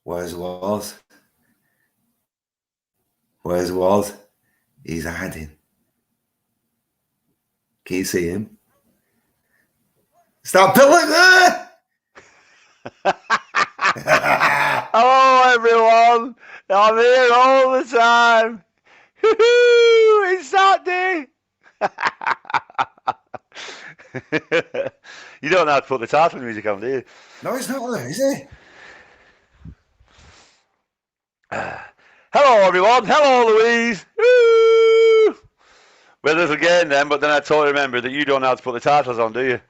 Where's Waz? Where's Waz? He's hiding. Can you see him? Stop pulling there! Hello, everyone. I'm here all the time. It's Saturday. You don't know how to put the title music on, do you? No, it's not there, is it? Hello, everyone. Hello, Louise. Woo! With us again, then, but then I totally remember that you don't know how to put the titles on, do you?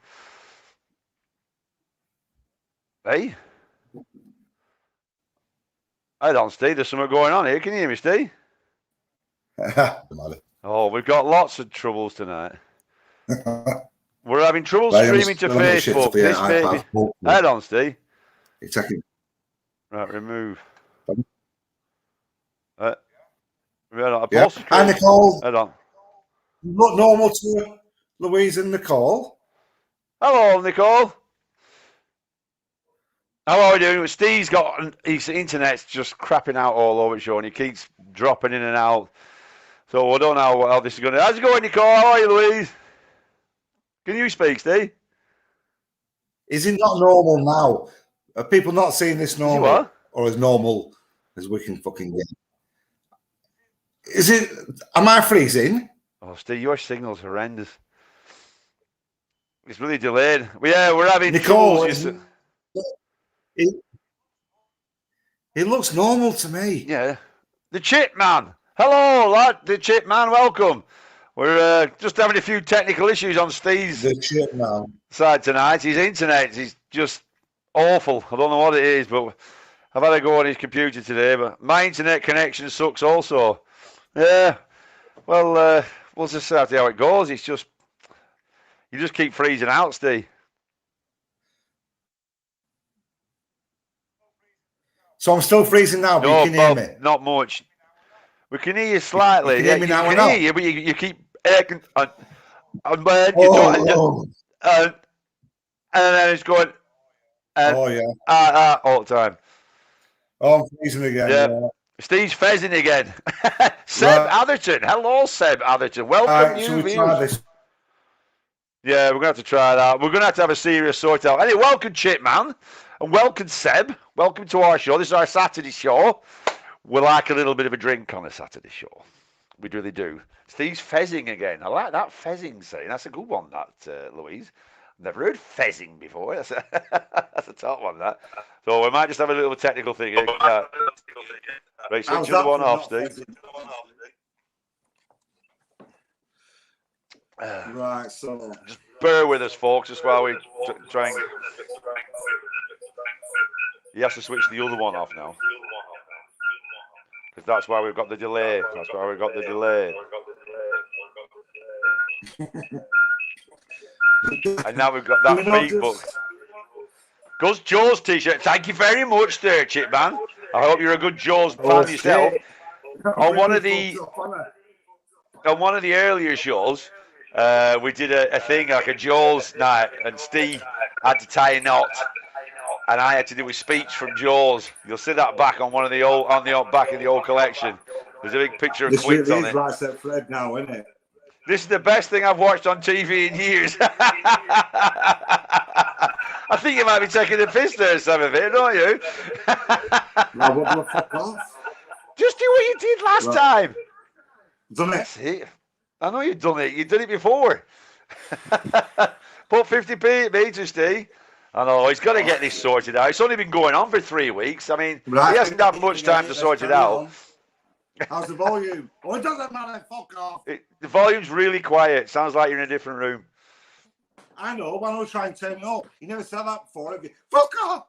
Hey? I don't, Steve. There's something going on here. Can you hear me, Steve? Oh, we've got lots of troubles tonight. We're having trouble streaming to Facebook. This baby. Head on, Steve. Exactly. Right, remove. Yeah. And Nicole. Head on. Look normal to Louise and Nicole. Hello, Nicole. How are we doing? Steve's got his internet's just crapping out all over the show, and he keeps dropping in and out. So I don't know how this is going to. How's it going, Nicole? How are you, Louise? Can you speak, Steve? Is it not normal now? Are people not seeing this normal or as normal as we can fucking get? Is it? Am I freezing? Oh, Steve, your signal's horrendous. It's really delayed. Yeah, we're having Nicole. troubles. It looks normal to me. Yeah. The Chipman. Hello, lad. The Chipman. Welcome. We're just having a few technical issues on Steve's side tonight. His internet is just awful. I don't know what it is, but I've had to go on his computer today. But my internet connection sucks also. Yeah. Well, we'll just see how it goes. It's just you just keep freezing out, Steve. So I'm still freezing now, but you can hear me. Not much. We can hear you slightly. You can hear me now. We can hear you, but you keep and then it's going. Oh yeah. All the time. Oh, I'm freezing again. Yeah. Steve's fezzing again. Seb Atherton. Hello, Seb Atherton. Welcome, should we try this? Yeah, we're going to have to try that. We're going to have a serious sort out. Anyway, welcome, Chipman. And welcome, Seb. Welcome to our show. This is our Saturday show. We like a little bit of a drink on a Saturday show. We really do. Steve's fezzing again. I like that fezzing saying. That's a good one, that, Louise. Never heard fezzing before. That's a top one, that. So we might just have a little technical thing here. Right, switch the one off, Steve. Right, so just bear with us, folks, just while we try and. He has to switch the other one off now. Because that's why we've got the delay. That's why we've got the delay. And now we've got that Facebook. Goes Joe's t-shirt. Thank you very much there, Chipman. I hope you're a good Joe's fan yourself. On one of the earlier shows, we did a thing like a Joe's night, and Steve had to tie a knot, and I had to do a speech from Joe's. You'll see that back on one of the old back of the old collection. There's a big picture of Quint on it. Right set Fred now, isn't it? This is the best thing I've watched on TV in years. I think you might be taking the piss there, some of it, don't you? No, what the fuck off? Just do what you did last time. Done it. That's it. I know you've done it. You've done it before. Put 50p at me to Steve. I know, he's got to get this sorted out. It's only been going on for 3 weeks. I mean, he hasn't had much time to sort it out. How's the volume? Oh, it doesn't matter. Fuck off. The volume's really quiet. Sounds like you're in a different room. I know, but I was trying to turn it up. You never said that before. Fuck off.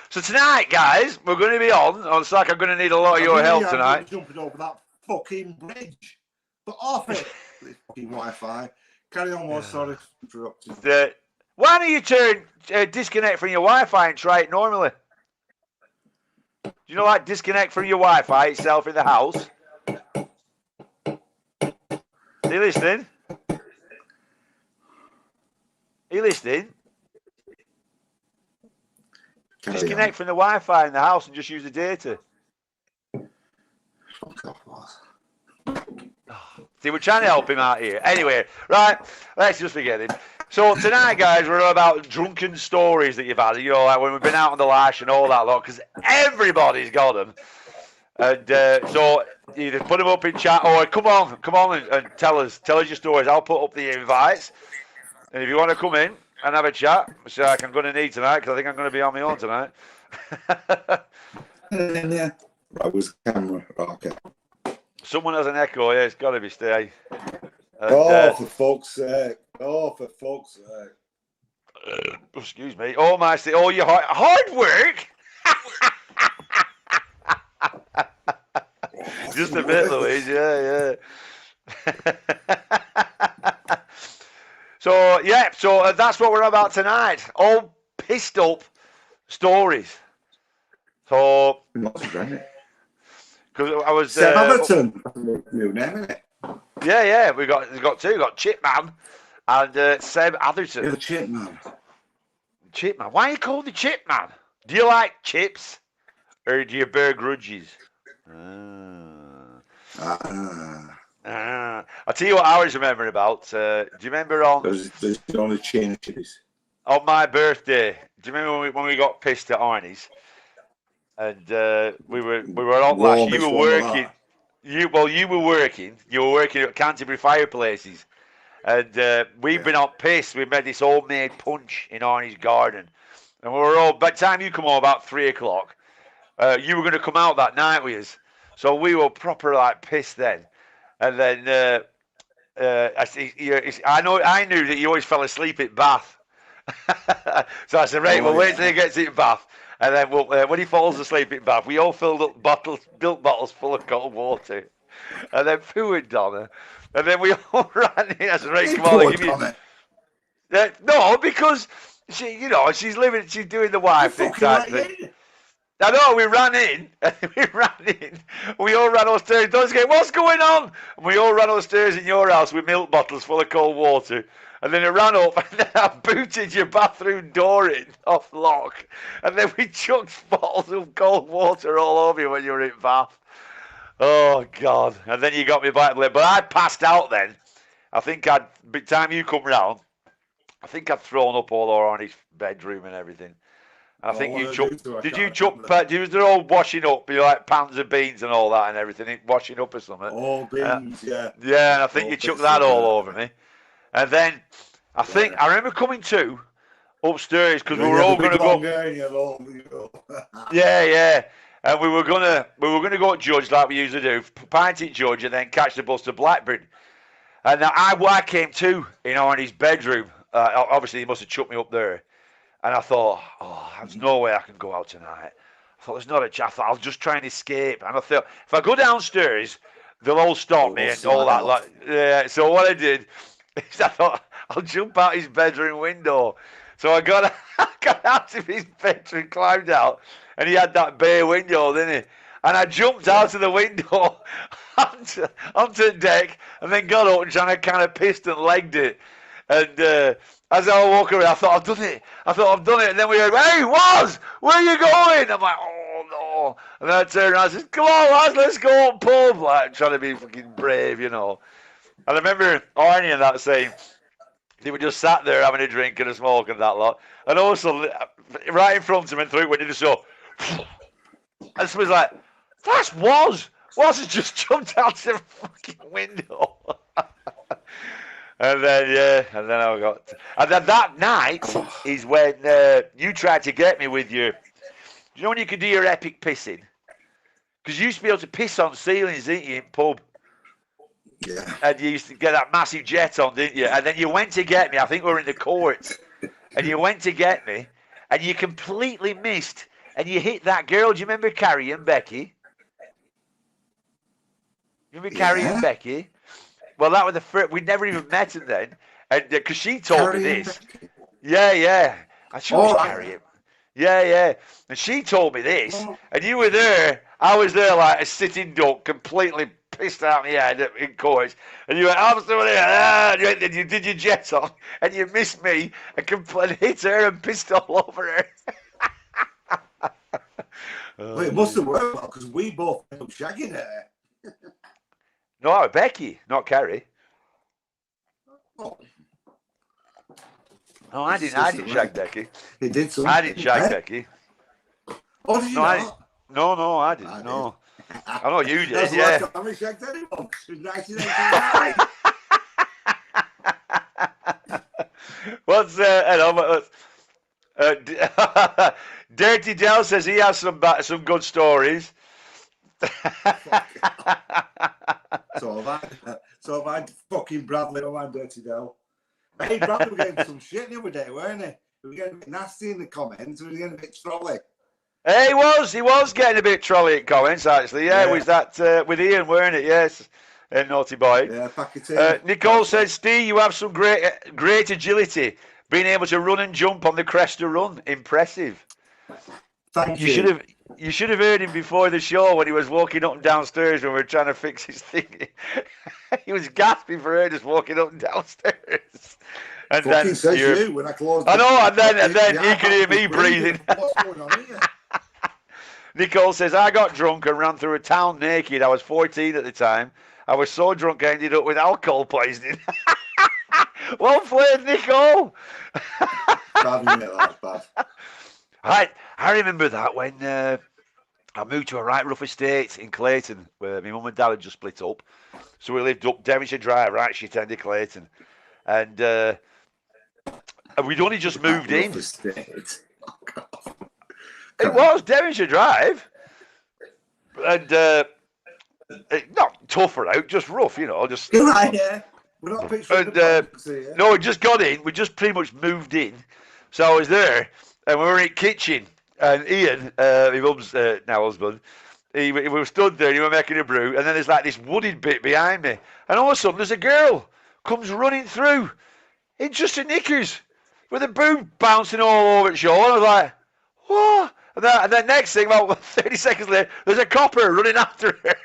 So tonight, guys, we're going to be on. It's like I'm going to need a lot of your help tonight. Jumping over that fucking bridge. But off it. This fucking Wi-Fi. Carry on, more. Sorry. Interrupted. Why don't you disconnect from your Wi-Fi and try it normally? Do you know, like, disconnect from your Wi-Fi itself in the house? Are you listening? Are you listening? Disconnect from the Wi-Fi in the house and just use the data. Fuck off, boss. See, we're trying to help him out here. Anyway, right, let's just forget it. So tonight, guys, we're about drunken stories that you've had. You know, like when we've been out on the lash and all that lot, because everybody's got them. And so either put them up in chat or come on and tell us your stories. I'll put up the invites. And if you want to come in and have a chat, which I'm going to need tonight, because I think I'm going to be on my own tonight. Yeah. Right, where's the camera? Okay. Someone has an echo, yeah, it's got to be stay. And, for fuck's sake. Oh, for fuck's sake. Excuse me. Oh, my, oh, your hard work? Just a bit, Louise, yeah. So that's what we're about tonight. All pissed up stories. So, because I was Seb Atherton. New name, isn't it? Yeah. We've got two. We've got Chipman and Seb Atherton. You're the Chipman. Chipman. Why are you called the Chipman? Do you like chips or do you bear grudges? I'll tell you what I was remembering about. Do you remember on? There's only chain of chippies. On my birthday, do you remember when we got pissed at Arnie's? And we were on lash. You were working. You were working at Canterbury Fireplaces, and we've been on piss. We made this homemade punch in Arnie's garden, and we were all. By the time you come home about 3 o'clock, you were going to come out that night with us. So we were proper like pissed then, and then I knew that you always fell asleep at bath. So I said, right, we'll wait till he gets in bath. And then when he falls asleep in bath, we all filled up milk bottles full of cold water. And then pooed on her. And then we all ran in. I said, right, come on, give me. No, because she's doing the wife thing. I know, we ran in. We all ran upstairs. Don't get, what's going on? And we all ran upstairs in your house with milk bottles full of cold water. And then it ran up, and then I booted your bathroom door in off lock. And then we chucked bottles of cold water all over you when you were in bath. Oh, God. And then you got me back late. But I passed out then. I think by the time you come round, I think I'd thrown up all over on his bedroom and everything. And I think you chucked, they're all washing up, like pans of beans and all that and everything, washing up or something. All beans, yeah. Yeah, and I think you chucked that all over me. And then I remember coming to upstairs because we were all going to go. Yeah. And we were gonna go at Judge like we usually do, pint at Judge, and then catch the bus to Blackburn. And I came to in Arnie's bedroom. Obviously, he must have chucked me up there. And I thought, there's no way I can go out tonight. I thought, there's not a chance. I thought, I'll just try and escape. And I thought, if I go downstairs, they'll all stop me and all that. Yeah. So what I did. I thought, I'll jump out his bedroom window. So I got out of his bedroom, climbed out, and he had that bay window, didn't he? And I jumped out of the window onto the deck, and then got up and kind of pissed and legged it. And as I was walking around, I thought, I've done it. And then we heard, hey, Waz, where are you going? I'm like, oh, no. And then I turned around and I said, come on, Waz, let's go on pub. Like, trying to be fucking brave, And I remember Arnie and that saying, they were just sat there having a drink and a smoke and that lot. And also, right in front of him and through it, when he just saw, and somebody's like, that's Waz. Waz has just jumped out the fucking window. And then that night is when you tried to get me with your, do you know when you could do your epic pissing? Because you used to be able to piss on ceilings, didn't you, in pub? Yeah. And you used to get that massive jet on, didn't you? And then you went to get me. I think we were in the court. And you went to get me. And you completely missed. And you hit that girl. Do you remember Carrie and Becky? Remember Carrie and Becky? Well, that was the first. We'd never even met her then. And because she told me this. Yeah. I chose Carrie. Yeah. And she told me this. And you were there. I was there like a sitting duck, completely pissed out my head in court, and you went, I'm still here, and you did your jet on, and you missed me, and hit her and pissed all over her. Well, it must have worked well because we both ended up shagging her. No, Becky, not Kerry. Oh. No, I didn't shag Becky. He did something. I didn't shag Becky. Oh, did you not? No, I didn't. No. I know you did, That's yeah. the last time I shagged anyone. Since 1989. What's Dirty Dell says he has some good stories. So have I fucking Bradley on my Dirty Dell. Hey, Bradley was getting some shit the other day, weren't he? We were getting a bit nasty in the comments. We were getting a bit trolly. Hey, he was getting a bit trolly in comments, actually. Yeah, was that with Ian, weren't it? Yes. Naughty boy. Yeah, pack it in. Nicole says, Steve, you have some great agility. Being able to run and jump on the crest of run. Impressive. Thank you. You should have heard him before the show when he was walking up and downstairs when we were trying to fix his thing. He was gasping for air just walking up and downstairs. And fucking says you when I closed. I know, and then you could hear me breathing. What's going on here? Nicole says, I got drunk and ran through a town naked. I was 14 at the time. I was so drunk I ended up with alcohol poisoning. Well played, Nicole. That's bad. I remember that when I moved to a right rough estate in Clayton where my mum and dad had just split up. So we lived up Devonshire Drive, right shit end of Clayton. And we'd only just moved in. It was Devonshire Drive. And not tougher out, just rough, you know. Just yeah. We're not picturing no, we just got in. We just pretty much moved in. So I was there, and we were in the kitchen. And Ian, my mum's now husband, we were stood there, and he was making a brew. And then there's like this wooded bit behind me. And all of a sudden, there's a girl comes running through in just her knickers with a boob bouncing all over its show. And I was like, what? And then next thing, about 30 seconds later, there's a copper running after her.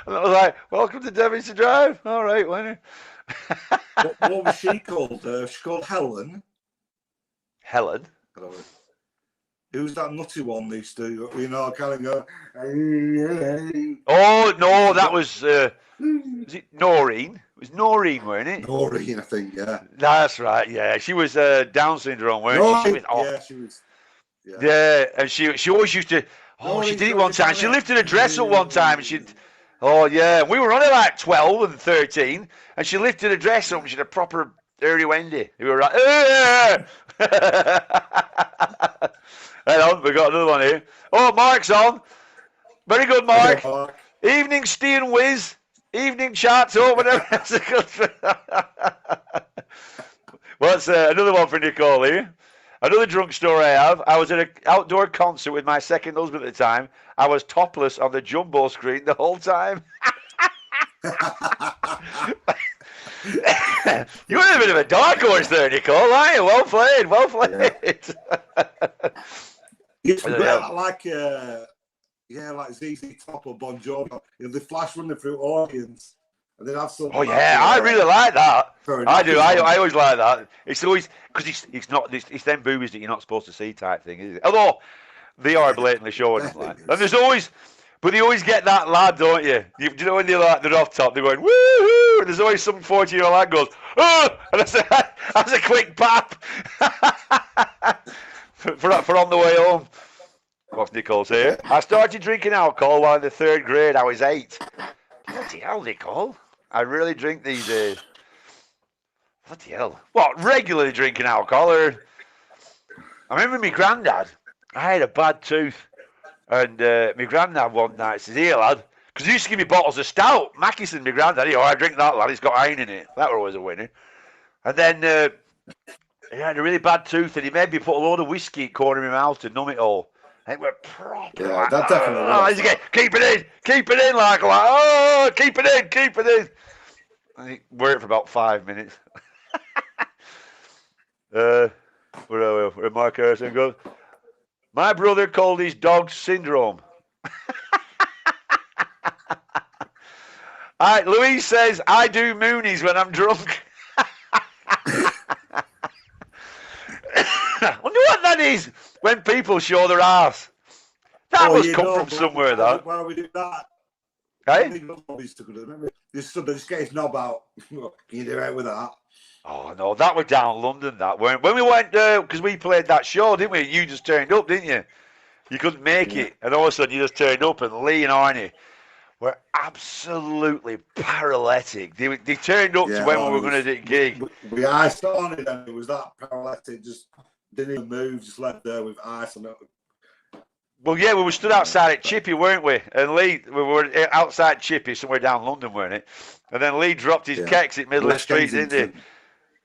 And I was like, welcome to Devonshire Drive. All right, Winnie. What was she called? She called Helen. Helen? Who's that nutty one they used to, you know, kind of go... Oh, no, that was it Noreen? It was Noreen, weren't it? Noreen, I think, yeah. That's right, yeah. She was Down syndrome, weren't she? Yeah, she was... Yeah, and she always used to... Oh, she did it one time. She lifted her dress up one time and she'd... Oh, yeah. We were only like 12 and 13 and she lifted her dress up and she had a proper early Wendy. We were like... Hang on, we got another one here. Oh, Mark's on. Very good, Mark. Yeah, Mark. Evening, Steve Wiz. Evening, chat. Oh, whatever. What's another one for Nicole here? Another drunk story I have. I was at an outdoor concert with my second husband at the time. I was topless on the jumbo screen the whole time. You were a bit of a dark horse there, Nicole, aren't you? Well played, well played. Yeah. like ZZ Top or Bon Jovi. They flash running through audience. And then have some. Oh yeah, I really like that. I do. I always like that. It's always because it's not. It's them boobies that you're not supposed to see type thing, is it? Although they are blatantly showing them. Like. And there's always, but they always get that lad, don't you? Do you know when they're off top, they're going woohoo, and there's always some 14-year-old lad goes oh, and that's a quick pap for on the way home. What's Nicole say? I started drinking alcohol while in the 3rd grade. I was 8. Bloody hell, Nicole. I really drink these days. Bloody hell. What, regularly drinking alcohol? Or... I remember my granddad. I had a bad tooth. And my granddad one night says, here, lad. Because he used to give me bottles of stout. Mackison, my granddad. Oh, I drink that, lad. It's got iron in it. That was always a winner. And then he had a really bad tooth. And he made me put a load of whiskey in the corner of my mouth to numb it all. And it were proper. Yeah, like, that definitely works. Keep it in, like, oh, keep it in. And it worked for about 5 minutes. Where are we? Where Mark Harrison goes? My brother called his dog Syndrome. All right, Louise says, I do moonies when I'm drunk. I wonder what that is. when people show their arse. That must come from somewhere, though. Why do we do that? Hey? This guy's knob out. Can you do it with that? Oh, no, that was down London, that. When we went there, because we played that show, didn't we? You just turned up, didn't you? You couldn't make it. And all of a sudden, you just turned up, and Lee and Arnie were absolutely paralytic. They turned up to when we were going to do a gig. We iced on it, and it was that paralytic. Just didn't even move, just left there with ice on it. Well, yeah, we were stood outside at Chippy, weren't we? And Lee, we were outside Chippy, somewhere down London, weren't it? And then Lee dropped his kecks in middle of the street, didn't he?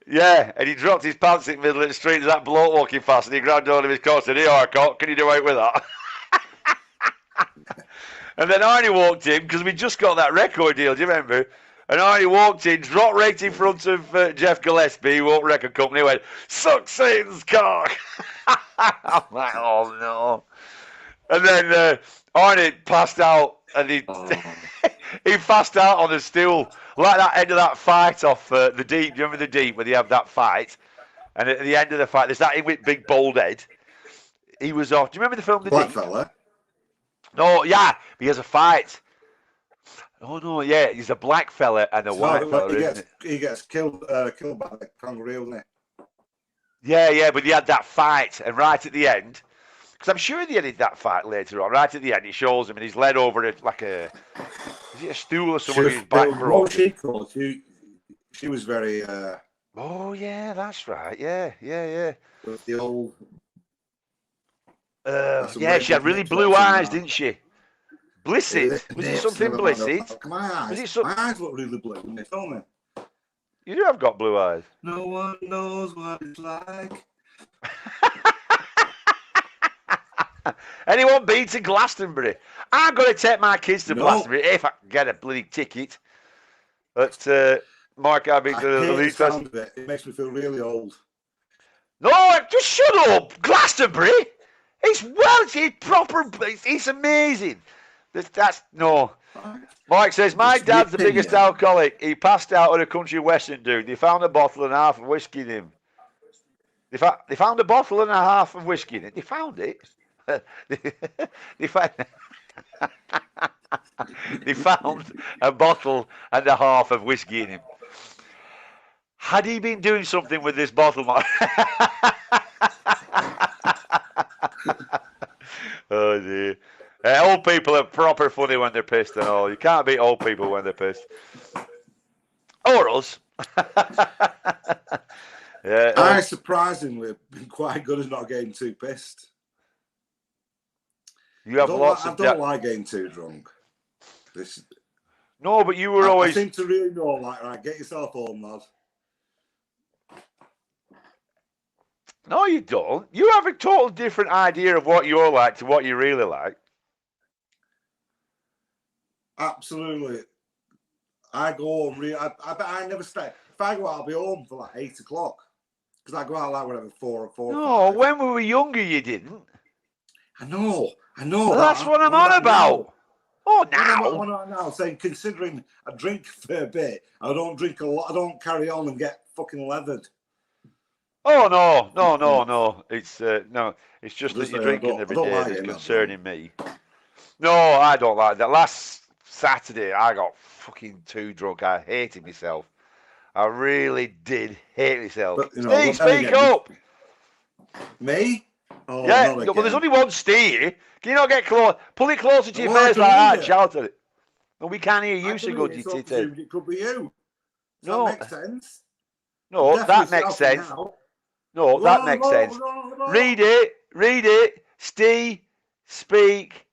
Yeah, and he dropped his pants in the middle of the street. There's that bloke walking past, and he grabbed hold of his coat and said, "Here, Arcot, can you do out with that?" And then Arnie walked in, because we just got that record deal, do you remember? And Arnie walked in, dropped right in front of Jeff Gillespie, who owned record company, went, "Suck Satan's cock." I'm like, oh no. And then Arnie passed out, and he passed out on the stool, like that end of that fight off the Deep. Do you remember the Deep, where they have that fight? And at the end of the fight, there's that with big bald head. He was off. Do you remember the film The Black Deep? fella? No, yeah, he has a fight. Oh no, yeah, he's a black fella and a white fella, isn't it? He gets killed by the kangaroo, doesn't he? Yeah, but he had that fight, and right at the end, because I'm sure they did that fight later on. Right at the end, it shows him, and he's led over it like is it a stool or something? His back broke. She was very. Oh yeah, that's right. Yeah. With the old. Yeah, she had really blue eyes, didn't she? Blissed. Was it something blissed? My eyes look really blue when they film me. You do have got blue eyes. No one knows what it's like. Anyone been to Glastonbury? I'm going to take my kids to Glastonbury if I can get a bloody ticket. But Mark, I've been to the least sound of it. It makes me feel really old. No, just shut up. Glastonbury? It's proper. It's amazing. That's no. Mike says, my dad's the biggest alcoholic. He passed out on a country western dude. They found a bottle and a half of whiskey in him. They found a bottle and a half of whiskey in it. They found it. They found a bottle and a half of whiskey in him. Had he been doing something with this bottle, Mark? Oh dear. Old people are proper funny when they're pissed and all. You can't beat old people when they're pissed. Or us. Yeah. I surprisingly have been quite good at not getting too pissed. You have lots of. I don't like getting too drunk. No, but you were always. I seem to really know, like, right, get yourself home, lad. No, you don't. You have a total different idea of what you're like to what you really like. Absolutely. I go home. I never stay. If I go out, I'll be home for like 8 o'clock. Because I go out like whatever, 4 or 4. No, 5. when we were younger, you didn't. I know. Well, that's what I'm on about. Now. Oh, now. I'm now saying, considering I drink a fair bit, I don't drink a lot. I don't carry on and get fucking leathered. Oh no! It's no. It's just that you're drinking every day that's concerning me. No, I don't like that. Last Saturday, I got fucking too drunk. I hated myself. I really did hate myself. But, Steve, speak up. Me? Oh, yeah. Well, there's only one Steve. Can you not get close? Pull it closer to your face like that. Shout at it. No, we can't hear you so good. It could be you. No, that makes sense. No, that makes sense. No, that makes sense. Read it. Steve, speak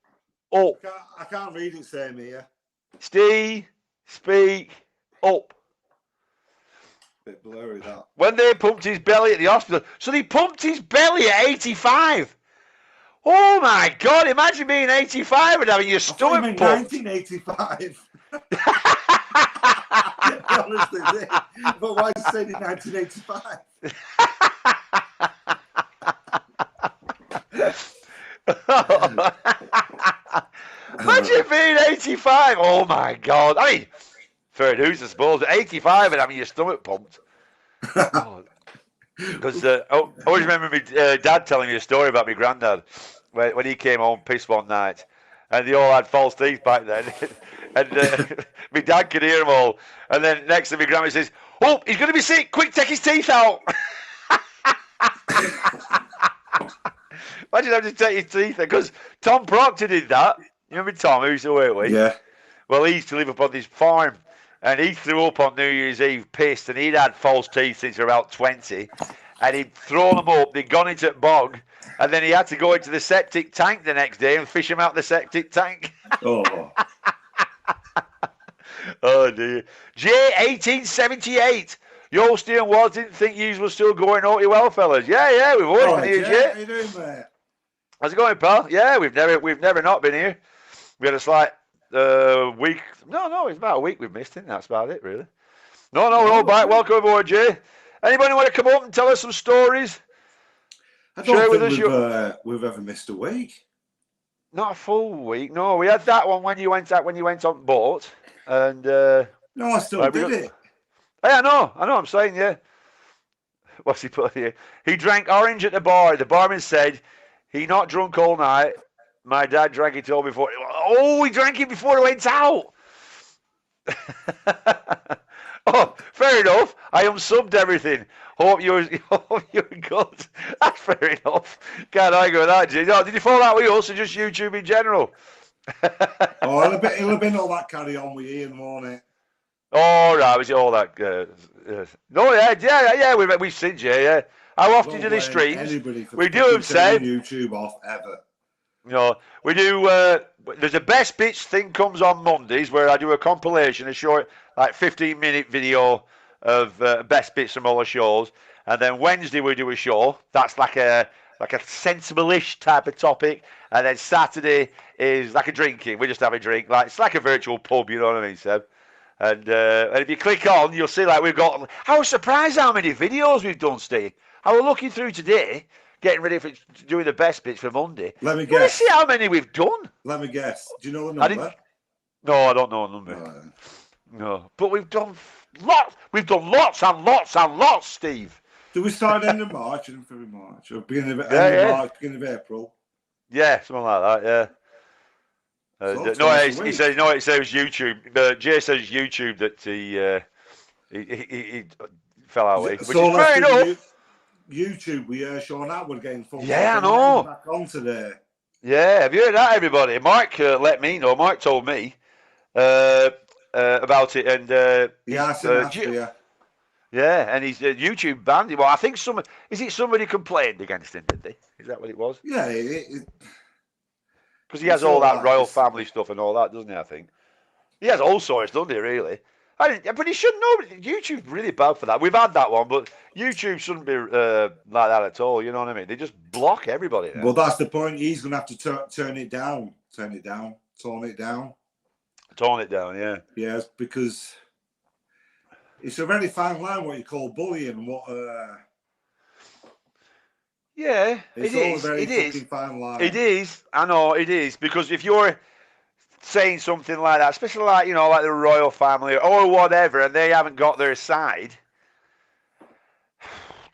up. I can't read it, same here. Steve, speak up. Bit blurry, that. When they pumped his belly at the hospital. So they pumped his belly at 85. Oh my God, imagine being 85 and having your stomach pumped. 1985. Honestly, but why did you say in 1985? Imagine being 85. Oh my God. I mean, fair dues, I suppose. 85 and having your stomach pumped. Oh. Because I always remember my dad telling me a story about my granddad when he came home pissed one night, and they all had false teeth back then, and my dad could hear them all. And then next to me, grandma says, "Oh, he's going to be sick! Quick, take his teeth out!" Imagine having to take his teeth out. Because Tom Proctor did that. You remember Tom, who used to work with? Yeah. Well, he used to live up on this farm, and he threw up on New Year's Eve pissed, and he'd had false teeth since he was about 20, and he'd thrown them up, they'd gone into the bog, and then he had to go into the septic tank the next day and fish them out the septic tank. Oh. Oh, dear. J1878. Yo, Steve and Waz didn't think you were still going naughty well, fellas. Yeah, we've always been here, Jay. How you doing, mate? How's it going, pal? Yeah, we've never not been here. We had a slight week. No, it's about a week we've missed it. That's about it, really. No, we're all back. Welcome aboard, Jay. Anybody want to come up and tell us some stories? I don't think we've ever missed a week. Not a full week. No, we had that one when you went on boat, and no, I still did it. Hey, I know. I'm saying, yeah. What's he put here? He drank orange at the bar. The barman said he not drunk all night. My dad drank it all before. Oh, he drank it before he went out. Oh, fair enough. I unsubbed everything. Hope you're good. That's fair enough. Can't argue with that, Jay. No, did you fall out with us or just YouTube in general? Oh, it'll have been all that carry on with Ian, won't it? Oh, right. Was it all that? No, yeah. We've seen Jay, yeah. How often do they stream? We do them, say. YouTube off ever. No, we do. There's a best bits thing comes on Mondays where I do a compilation, a short, like 15-minute video of best bits from all the shows, and then Wednesday we do a show that's like a sensible-ish type of topic, and then Saturday is like a drinking. We just have a drink, like it's like a virtual pub, you know what I mean, Seb? And if you click on, you'll see like we've got. I was surprised how many videos we've done, Steve. I was looking through today, getting ready for doing the best bits for Monday. Let me guess. Let's see how many we've done. Let me guess. Do you know the number? No, I don't know the number. No, but we've done lots. We've done lots and lots and lots, Steve. Do we start end of March and February, March, or beginning of March, beginning of April? Yeah, something like that. Yeah. He says no. It says YouTube. Jay says YouTube that he fell out with, which is fair enough. YouTube, we Sean Atwood getting full. Yeah, I know. Back on today. Yeah, have you heard that, everybody? Mike let me know. Mike told me about it, and yeah, and he's YouTube banned him. Well, I think somebody complained against him, did they? Is that what it was? Yeah, because he has all that royal family stuff and all that, doesn't he? I think he has all sorts, doesn't he? Really? But he shouldn't know. YouTube's really bad for that. We've had that one, but YouTube shouldn't be like that at all. You know what I mean? They just block everybody now. Well, that's the point. He's going to have to turn it down. Tone it down. Yeah. Yes, because it's a very fine line what you call bullying. Yeah, it's it all is. A very it is. Fine line. It is. I know it is, because if you're saying something like that, especially like like the royal family or whatever, and they haven't got their side,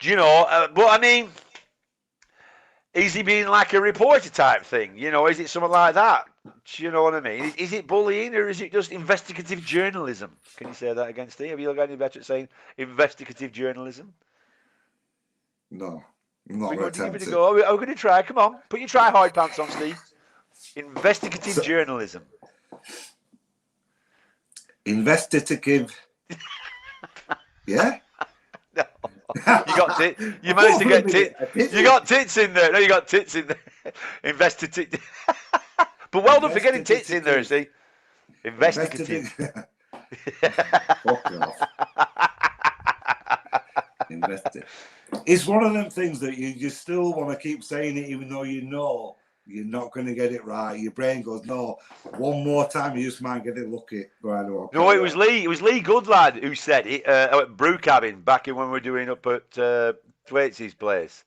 but I mean, is he being like a reporter type thing? Is it something like that? Do you know what I mean? Is it bullying, or is it just investigative journalism? Can you say that again, Steve? Have you got any better at saying investigative journalism? No, I'm not going to give it a go. Are we going to try? Come on, put your try hard pants on, Steve. Investigative journalism. Investigative. Yeah. No. You got tits. You managed to get tits. You got tits in there. No, you got tits in there. Investigative. But well done for getting tits in there, see. Investigative. Fuck off. It's one of them things that you still want to keep saying it, even though you know you're not going to get it right. Your brain goes, no, one more time you just might get it lucky. Right, okay, no, it was Lee. It was Lee Goodlad who said it at Brew Cabin back in when we were doing up at Thwaites' place.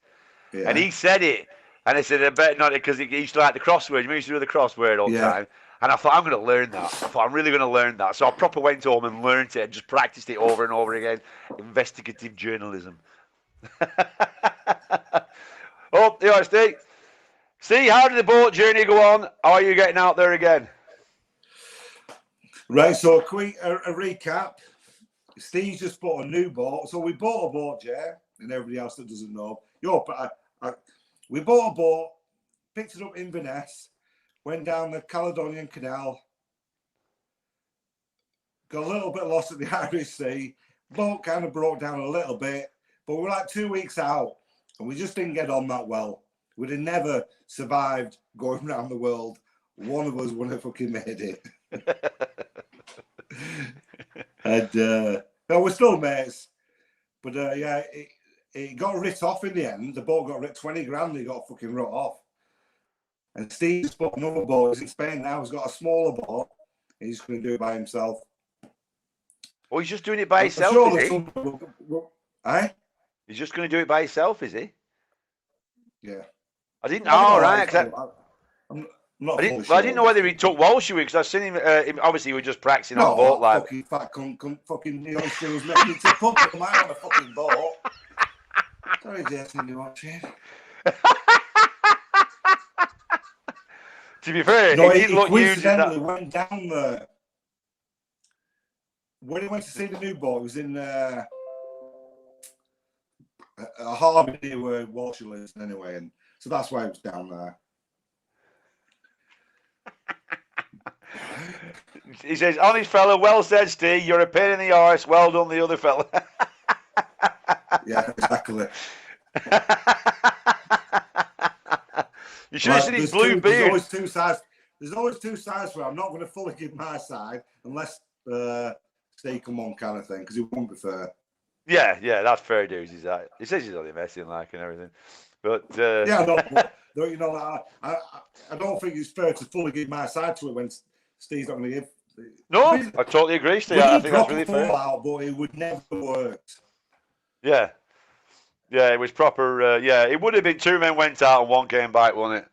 Yeah. And he said it. And I said, I bet not, because he used to like the crossword. He used to do the crossword all the time. And I thought, I'm going to learn that. I thought, I'm really going to learn that. So I proper went home and learned it and just practiced it over and over again. Investigative journalism. Oh, you all right, Steve? See, how did the boat journey go on? How are you getting out there again? Right, so a recap. Steve just bought a new boat. So we bought a boat, Jay, and everybody else that doesn't know. We bought a boat, picked it up in Inverness, went down the Caledonian Canal, got a little bit lost at the Irish Sea. Boat kind of broke down a little bit, but we were like 2 weeks out, and we just didn't get on that well. We'd have never survived going around the world. One of us would have fucking made it. And no, we're still mates. But yeah, it got writ off in the end. The boat got writ 20 grand. He got fucking writ off. And Steve's bought another boat. He's in Spain now. He's got a smaller boat. He's going to do it by himself. Oh, he's just doing it by himself, sure is he? Eh? He's just going to do it by himself, is he? Yeah. I didn't. Oh, right. I didn't know whether he took Walsh with because I've seen him. Obviously, he was just practicing on the boat, like fucking fat cunt, fucking the old was making it to pump him out on a fucking boat. Sorry, Jason, you watching? To be fair, no, he coincidentally went down there when he went to see the new boat. He was in a harbour near where Walsh lives, anyway, and so that's why he was down there. He says, honest fella, well said, Steve. You're a pain in the arse. Well done, the other fella. Yeah, exactly. You should have seen his blue beard. There's always two sides. There's always two sides where I'm not going to fully give my side unless Steve come on kind of thing, because it won't be fair. Yeah, that's fair dues. He says he's only messing like and everything. But yeah, don't you know, I don't think it's fair to fully give my side to it when Steve's not going to give. No, I totally agree, Steve. I think that's really fair. Out, but it would never work. Yeah, it was proper. Yeah, it would have been two men went out and one came back, wasn't it?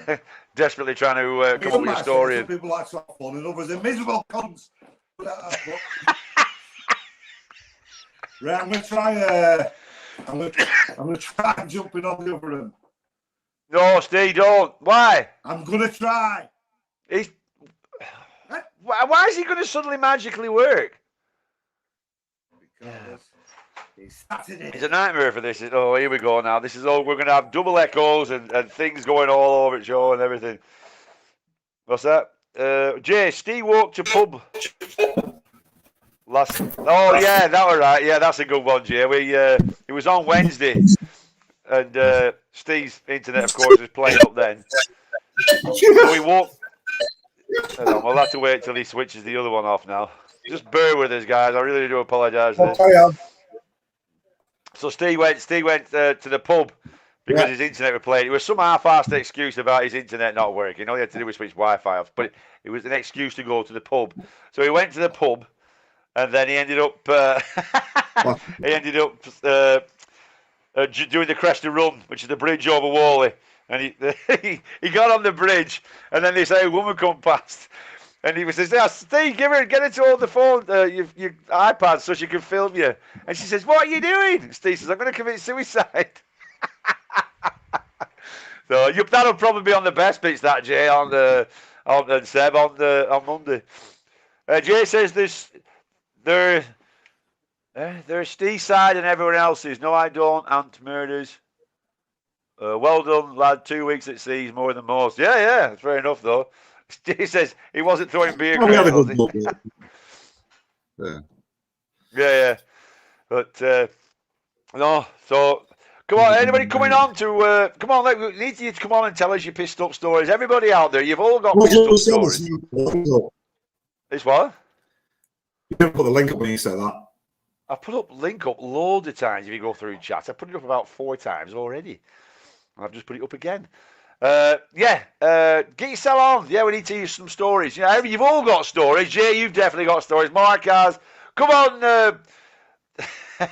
Yeah. Desperately trying to come up with a story. Some people like to have fun, and others are miserable cunts. Right, I'm going to try. I'm going to try jumping on the other end. No, Steve, don't. Why? I'm going to try. Why is he going to suddenly magically work? Because it's Saturday. It's a nightmare for this. Oh, here we go now. This is all. We're going to have double echoes and things going all over the show and everything. What's that? Jay, Steve walked to pub last. Oh yeah, that was right. Yeah, that's a good one, Jay. It was on Wednesday, and Steve's internet, of course, was playing up then. So we walked. We'll have to wait till he switches the other one off now. Just bear with us, guys. I really do apologise for this. So Steve went to the pub because his internet was playing. It was some half-assed excuse about his internet not working. All he had to do was switch Wi-Fi off, but it was an excuse to go to the pub. So he went to the pub, and then he ended up doing the Cresta Run, which is the bridge over Whalley. And he got on the bridge, and then this woman come past, and he says, "Yeah, Steve, get her to hold the phone, your iPad, so she can film you." And she says, "What are you doing?" And Steve says, "I'm going to commit suicide." So that'll probably be on the best bits, that Jay, on Seb on Monday. Jay says there's Steve's side and everyone else's. No, I don't. Ant murders. Well done, lad. 2 weeks at sea is more than most. Yeah, that's fair enough, though. He says he wasn't throwing beer. We had a good look. Yeah. But, no, so, come on, anybody coming on to, come on, we need you to come on and tell us your pissed up stories. Everybody out there, you've all got pissed up stories. It's what? You didn't put the link up when you said that. I put up link up loads of times if you go through chat. I put it up about 4 times already. I've just put it up again. Get yourself on. Yeah, we need to hear some stories. You've all got stories. Jay, you've definitely got stories. Mark has. Come on,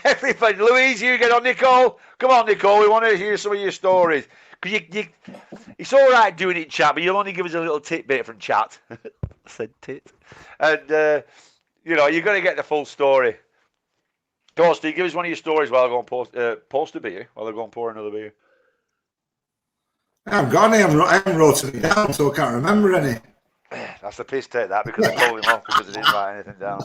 everybody. Louise, you get on. Nicole, come on, Nicole. We want to hear some of your stories. Because it's all right doing it in chat, but you'll only give us a little tidbit from chat. I said tit. And, you're going to get the full story. Go on, Steve, give us one of your stories while I go and post a beer, while I go and pour another beer. I haven't got any. I haven't wrote it down, so I can't remember any. That's the piss take, that, because I told him off because I didn't write anything down.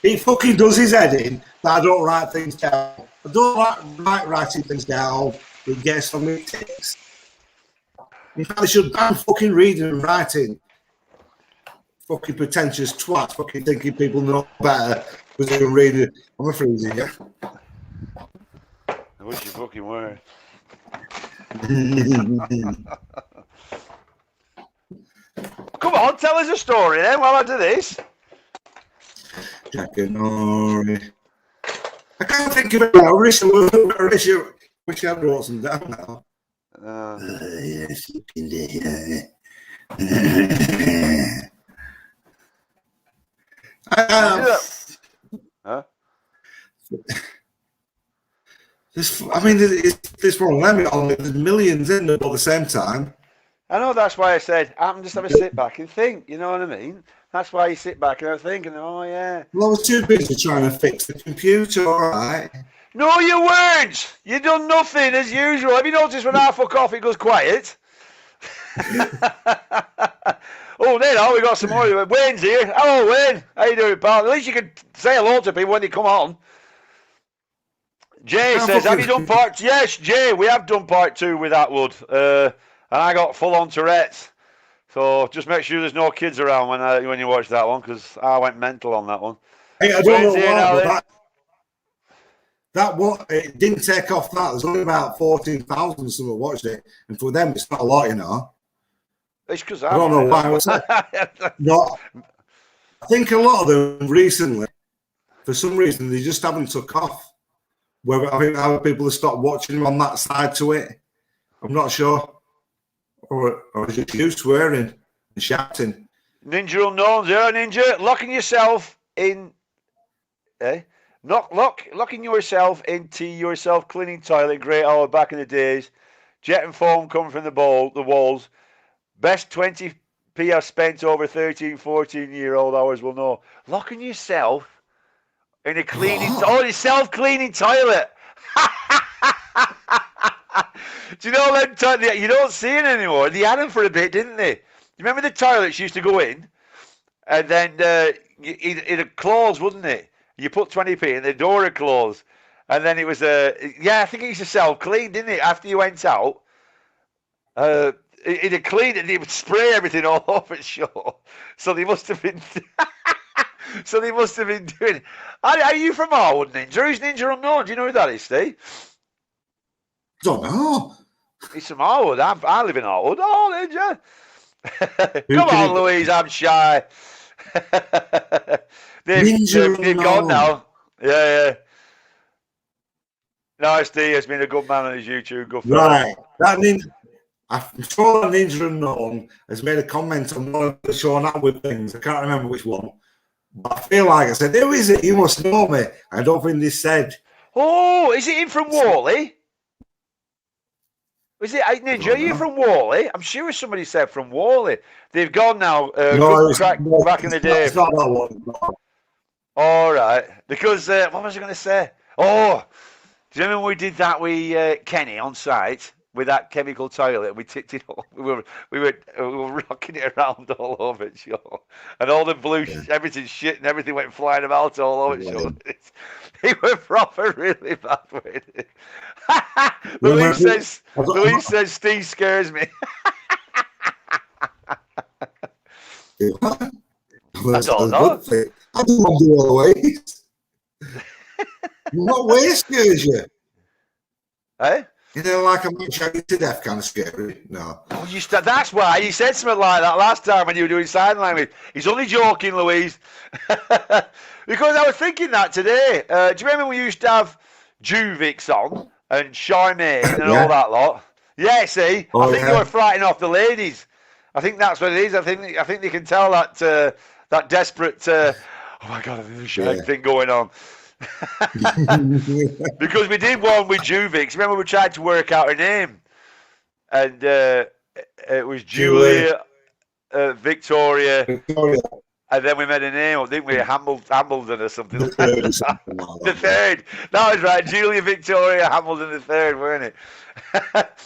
He fucking does his head in, but I don't write things down. I don't like writing things down. It gets on me ticks. In fact, I should ban fucking reading and writing. Fucking pretentious twats, fucking thinking people know better because they can read it. I'm a freezing, yeah. I wish you fucking were. Come on, tell us a story then while I do this. Juggernaut. I can't think of it now. I wish I wrote some down now. Yes, you can do it. Huh? This one of them. There's millions in there, but at the same time. I know, that's why I said I'm just have a sit back and think. You know what I mean? That's why you sit back and I think, oh yeah. Well, I was too busy trying to fix the computer. All right. No, you weren't. You done nothing as usual. Have you noticed when I fuck off, it goes quiet? Oh, there now we got some more. Wayne's here. Hello, Wayne. How you doing, pal? At least you can say hello to people when they come on. Jay says, have you done part? Yes, Jay, we have done part 2 with Atwood. And I got full-on Tourette's. So just make sure there's no kids around when you watch that one, because I went mental on that one. Hey, I don't know why, but that one, it didn't take off that. There's only about 14,000 someone watched it. And for them, it's not a lot, you know. It's because I don't know why. No, I think a lot of them recently, for some reason, they just haven't took off. Whether I think other people have stopped watching them on that side to it. I'm not sure. Or is it you swearing and shouting? Ninja Unknowns, yeah, Ninja. Locking yourself in, locking yourself into your self-cleaning toilet. Great hour back in the days. Jet and foam coming from the walls. Best 20p I've spent over 13, 14-year-old hours will know. Locking yourself in a cleaning, self-cleaning toilet. Do you know them? You don't see it anymore. They had them for a bit, didn't they? You remember the toilets used to go in, and then it'd close, wouldn't it? You put 20p and the door would close, and then it was I think it used to self-clean, didn't it? After you went out, it'd clean it. It would spray everything all over the show. So they must have been. So they must have been doing. Are you from Harwood, Ninja? Who's Ninja Unknown? Do you know who that is, Steve? Don't know. He's from Harwood. I live in Harwood. Oh, Ninja. Come on, Louise. I'm shy. they've gone now. Yeah. No, Steve has been a good man on his YouTube. Good right. That Ninja. I'm sure that Ninja Unknown has made a comment on one of the Sean Atwood things. I can't remember which one. But I feel like I said, who is it? You must know me. I don't think they said. Oh, is it him from Whalley? Is it Ninja? Are you from Whalley? I'm sure somebody said from Whalley. They've gone now. Back in the day. It's not that one. No. All right. Because what was I going to say? Oh, do you remember when we did that with Kenny on site? With that chemical toilet, we tipped it all. We were rocking it around all over it, show, and all the blue, everything shit, and everything went flying about all over it, show. It was proper really bad with it. Louise says Steve scares me. I don't know. I don't want to do all the ways. What way scares you? Hey? You know, like a man shouting to death kind of scary. No. Oh, that's why you said something like that last time when you were doing sign language. He's only joking, Louise. Because I was thinking that today. Do you remember we used to have Juvix on and Charmaine and all that lot? Yeah, see? I think you were frightening off the ladies. I think that's what it is. I think they can tell that that desperate, oh my God, there's a thing going on. Because we did one with Juvix. Remember we tried to work out her name, and it was Julia. Victoria. Victoria. And then we made a name up, didn't we? Hambledon or something. The third or something like The third. That was right. Julia Victoria Hambledon the third, weren't it?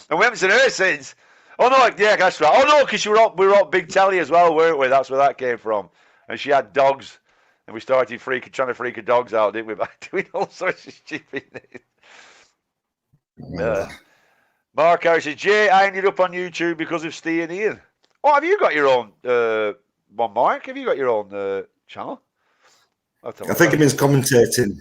And we haven't seen her since. Oh, no, yeah, that's right. Oh, no, because we were up Big Telly as well, weren't we? That's where that came from. And she had dogs. And we started trying to freak her dogs out, didn't we? By doing all sorts of stupid things. Mark Harris says, Jay, I ended up on YouTube because of Steve and Ian. Oh, have you got your own one, Mark? Have you got your own channel? I think it means commentating.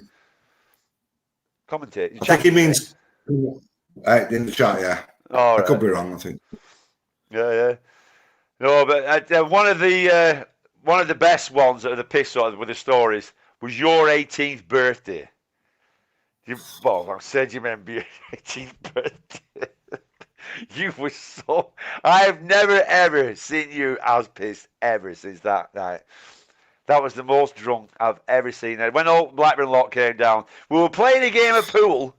Commentating? I think it means in the chat, yeah. Oh, I could be wrong, I think. Yeah. No, but one of the best ones that are the piss on with the stories was your 18th birthday. I said you remember your 18th birthday. You were so... I've never, ever seen you as pissed ever since that night. That was the most drunk I've ever seen. When old Blackburn Lock came down, we were playing a game of pool.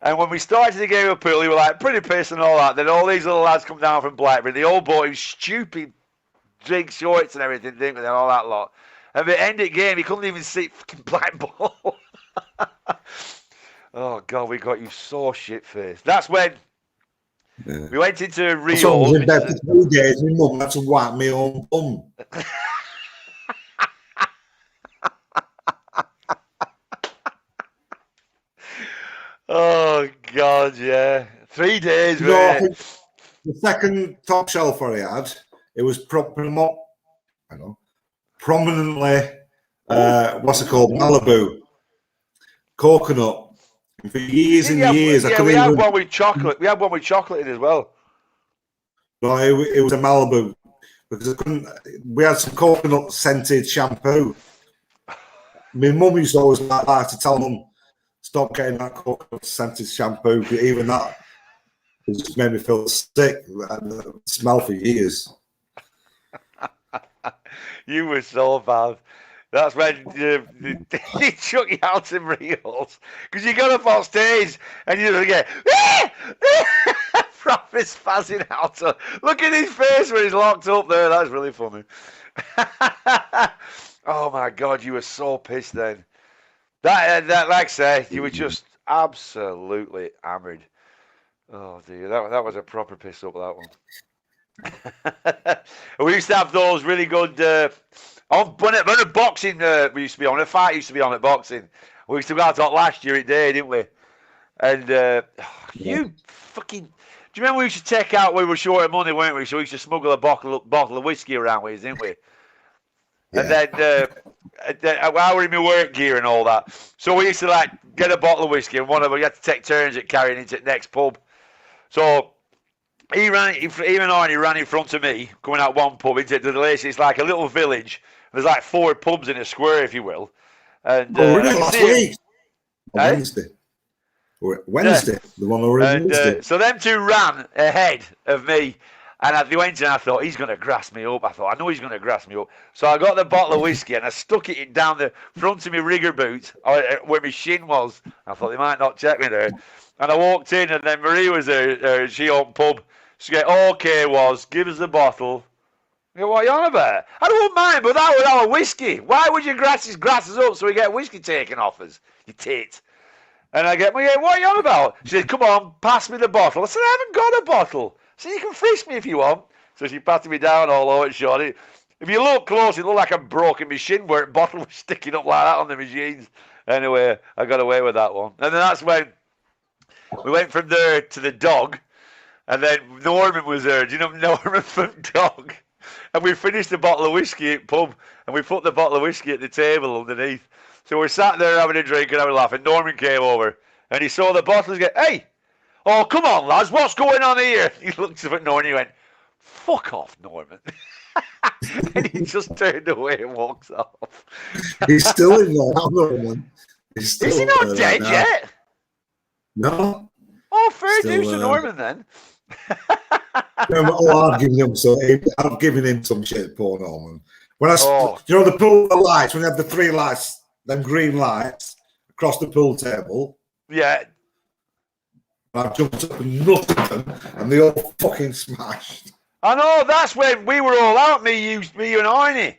And when we started the game of pool, we were like pretty pissed and all that. Then all these little lads come down from Blackburn. The old boy was stupid, big shorts and everything, didn't we? And all that lot. And at the end of the game, he couldn't even see fucking black ball. Oh, God, we got you so shit-faced. That's when we went into Rio. I was in bed for 3 days. My mum had to wipe my own bum. Oh, God, yeah. 3 days, you know, I think the second top shelf I had, it was prominently, what's it called? Malibu. Coconut. And for years and years, I couldn't we had one with chocolate. We had one with chocolate in as well. No, it was a Malibu because we had some coconut scented shampoo. My mum used to always like to tell Mum, stop getting that coconut scented shampoo. Even that just made me feel sick. The smell for years. You were so bad. That's when he chuck you out in reels because you got up on stage and you just get proper spazzing out. Look at his face when he's locked up there. That's really funny. Oh my God, you were so pissed then. That like I say, you were just absolutely hammered. Oh dear, that was a proper piss up, that one. We used to have those really good. When a boxing we used to be on, a fight used to be on at boxing. We used to go out last year at day, didn't we? And you fucking. Do you remember we used to take out? We were short of money, weren't we? So we used to smuggle a bottle of whiskey around with us, didn't we? Yeah. And then I were in my work gear and all that. So we used to like get a bottle of whiskey, and one of us, you had to take turns at carrying it to the next pub. So he ran in front of me, coming out one pub into the place. It's like a little village. There's like 4 pubs in a square, if you will. And last week, Wednesday. Wednesday, yeah. The one over Wednesday. So them two ran ahead of me, and they went in and I thought, he's going to grass me up. I know he's going to grass me up. So I got the bottle of whiskey and I stuck it down the front of my rigger boot, where my shin was. I thought they might not check me there. And I walked in, and then Marie was there. She owned pub. She said, okay, give us the bottle. I go, what are you on about? I don't mind, but that was our whiskey. Why would you grass us up so we get whiskey taken off us, you tit? And I get, what are you on about? She said, come on, pass me the bottle. I said, I haven't got a bottle. So you can frisk me if you want. So she patted me down all over and shot it. If you look close, it looked like I'm broken my shin where the bottle was sticking up like that on the machines. Anyway, I got away with that one. And then that's when we went from there to the dog. And then Norman was there. Do you know Norman from Dog? And we finished the bottle of whiskey at pub, and we put the bottle of whiskey at the table underneath. So we're sat there having a drink and having a laugh, and Norman came over, and he saw the bottle and he said, hey, oh, come on, lads, what's going on here? He looked up at Norman and he went, fuck off, Norman. And he just turned away and walks off. He's still in there, Norman. Is he not dead yet? No. Oh, fair dues to Norman then. I've given him some shit, poor Norman. When the pool lights, when you have the 3 lights, them green lights across the pool table. Yeah. I jumped up and nutted them, and they all fucking smashed. I know, that's when we were all out, me, you and Arnie.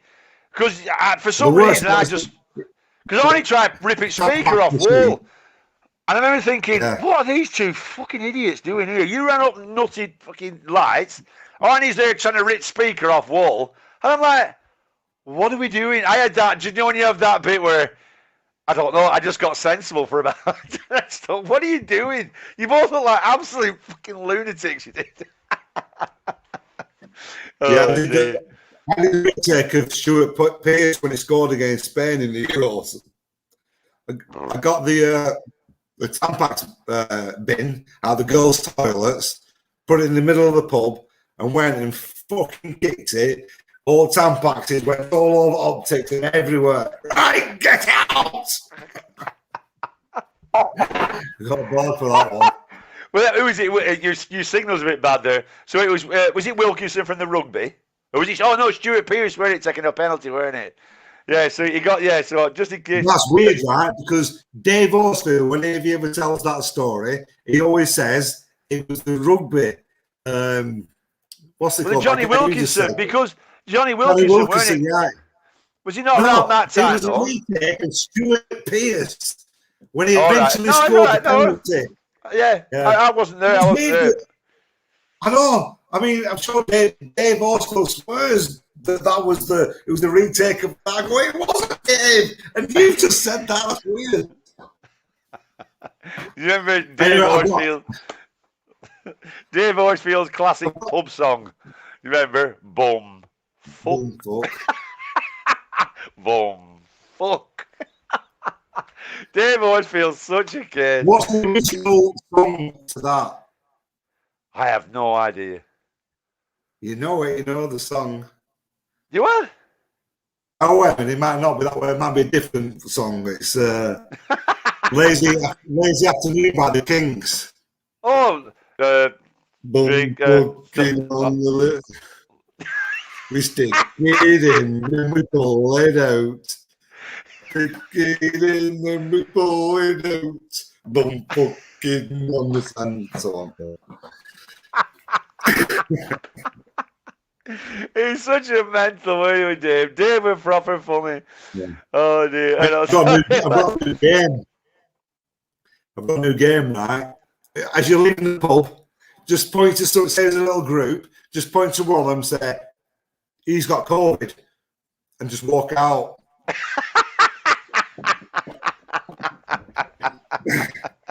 Because for some reason I just... Because Arnie tried to rip its speaker off wall. And I remember thinking, what are these two fucking idiots doing here? You ran up nutted fucking lights. Arnie's there trying to rip speaker off wall. And I'm like, what are we doing? I had that, do you know when you have that bit where, I don't know, I just got sensible for about... What are you doing? You both look like absolute fucking lunatics, you did. I did a take of Stuart Pearce when he scored against Spain in the Euros. I got the Tampax bin out of the girls' toilets, put it in the middle of the pub, and went and fucking kicked it. All Tampaxes went all over optics and everywhere. Right, get out! I got bored for that one. Well, who was it? Your signal's a bit bad there. So it was it Wilkinson from the rugby? Or was it? Oh no, Stuart Pearce, weren't it, taking a penalty, weren't it? Yeah, so you got, so just in case. That's weird, right? Because Dave Horsfield, whenever he ever tells that story, he always says it was the rugby. What's it called? Johnny Wilkinson, because Johnny Wilkinson, weren't it? Yeah. Was he not around that time? It was a retake of Stuart Pearce when he eventually scored the penalty. Yeah, I wasn't there. I wasn't there. I know. I mean, I'm sure Dave Horsfield swears that it was the retake of that. I go, it wasn't Dave, and you just said that. That's weird. You remember Dave Horsfield? Dave Horsfield's classic pub song. You remember? Boom, fuck. Boom, fuck. Boom, fuck. Dave Horsfield's such a kid. What's the original song to that? I have no idea. You know it, you know the song. You what? Oh, well, it might not be that way. It might be a different song. It's Lazy Afternoon by the Kings. Oh, drink, on the list. We stick it in and we pull it out. Stick it in and we pull it out. Boom, fucking on the sand. So on. He's such a mental, way with Dave. Dave was proper funny. Yeah. Oh dear. I've got a new game. I've got a new game, right? As you're leaving the pub, just point to someone, say there's a little group, just point to one of them, say, he's got COVID, and just walk out.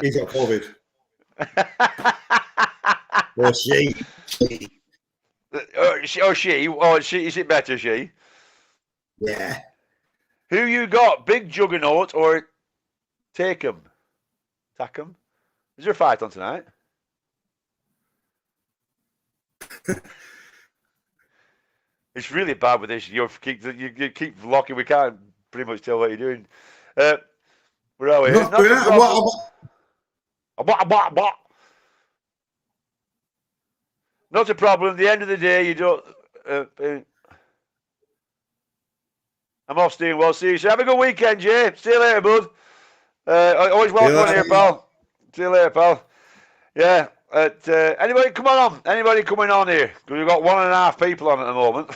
He's got COVID. Or she. She. Is it better, she? Yeah. Who you got, Big Juggernaut or Takem? Takem? Is there a fight on tonight? It's really bad with this. You keep locking. We can't pretty much tell what you're doing. Where are we? Not a problem. At the end of the day, you don't. I'm off, Steve. Well, see you. So have a good weekend, Jay. See you later, bud. Always welcome here, pal. See you later, pal. Yeah. Anybody come on? Anybody coming on here? Because we've got 1.5 people on at the moment.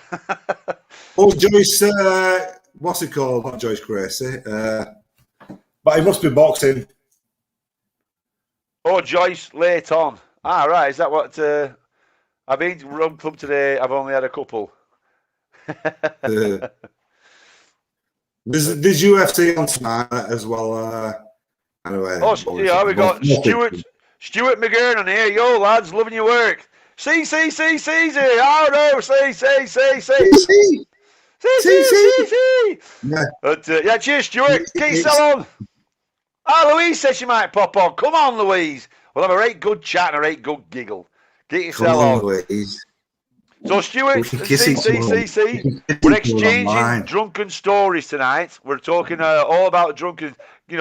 Oh, Joyce. What's it called? Not Joyce Gracie. But it must be boxing. Oh, Joyce late on. Ah, right. Is that what? I've been to Run Club today. I've only had a couple. There's UFC on tonight as well. Anyway. Oh, yeah, we got Stuart McGurn on here. Yo, lads, loving your work. See, here. Oh, no, see. Yeah. But, yeah, cheers, Stuart. Get yourself on. Oh, Louise says she might pop on. Come on, Louise. We'll have a right good chat and a right good giggle. Get yourself on. Louise. So, Stuart, see. We're exchanging drunken stories tonight. We're talking all about drunken,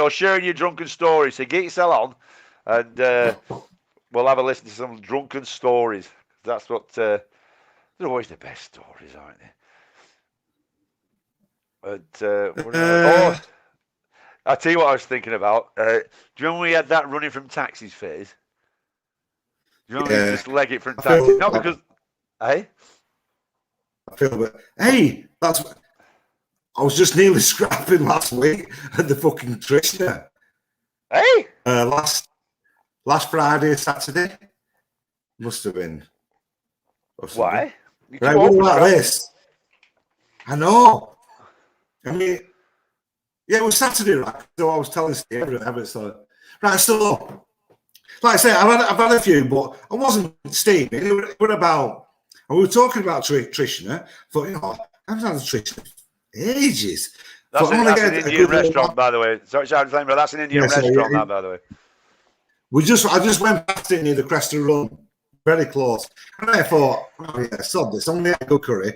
sharing your drunken stories. So get yourself on, and we'll have a listen to some drunken stories. That's what they're always the best stories, aren't they? But I'll tell you what I was thinking about. Do you remember we had that running from taxis phase? Do you remember we just leg it from taxis? Not because. Hey? I feel a bit. Hey, that's. I was just nearly scrapping last week at the fucking Trishna. Hey? Last Friday, Saturday. Must have been. Why? Right, what about this? I know. I mean, yeah, it was Saturday, right? So I was telling Steve, right, so, like I say, I've had a few, but I wasn't steaming. It was about, and we were talking about Trishna. I thought, you know, I haven't had a Trishna ages. That's an Indian restaurant, by the way. Sorry, but that's an Indian restaurant, by the way. I just went past it near the Crest of Run, very close. And I thought, oh yeah, sod this. I'm going to get a good curry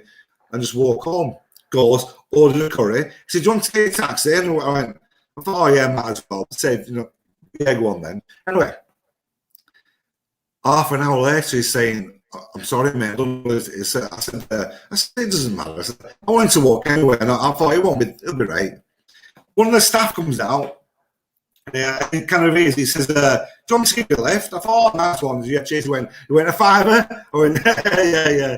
and just walk home. Goes, ordered a curry. He said, do you want to take a taxi? And I went, I thought, oh yeah, might as well. Said, you know, yeah, go on then. Anyway, half an hour later, he's saying, I'm sorry, mate. I don't know what it is. I said, it doesn't matter. I said, I wanted to walk anyway, and I thought it'll be right. One of the staff comes out. Yeah, it kind of is. He says, do you want to give you a lift? I thought, oh, nice one. Yeah, cheers. He went a fiver. I went, yeah.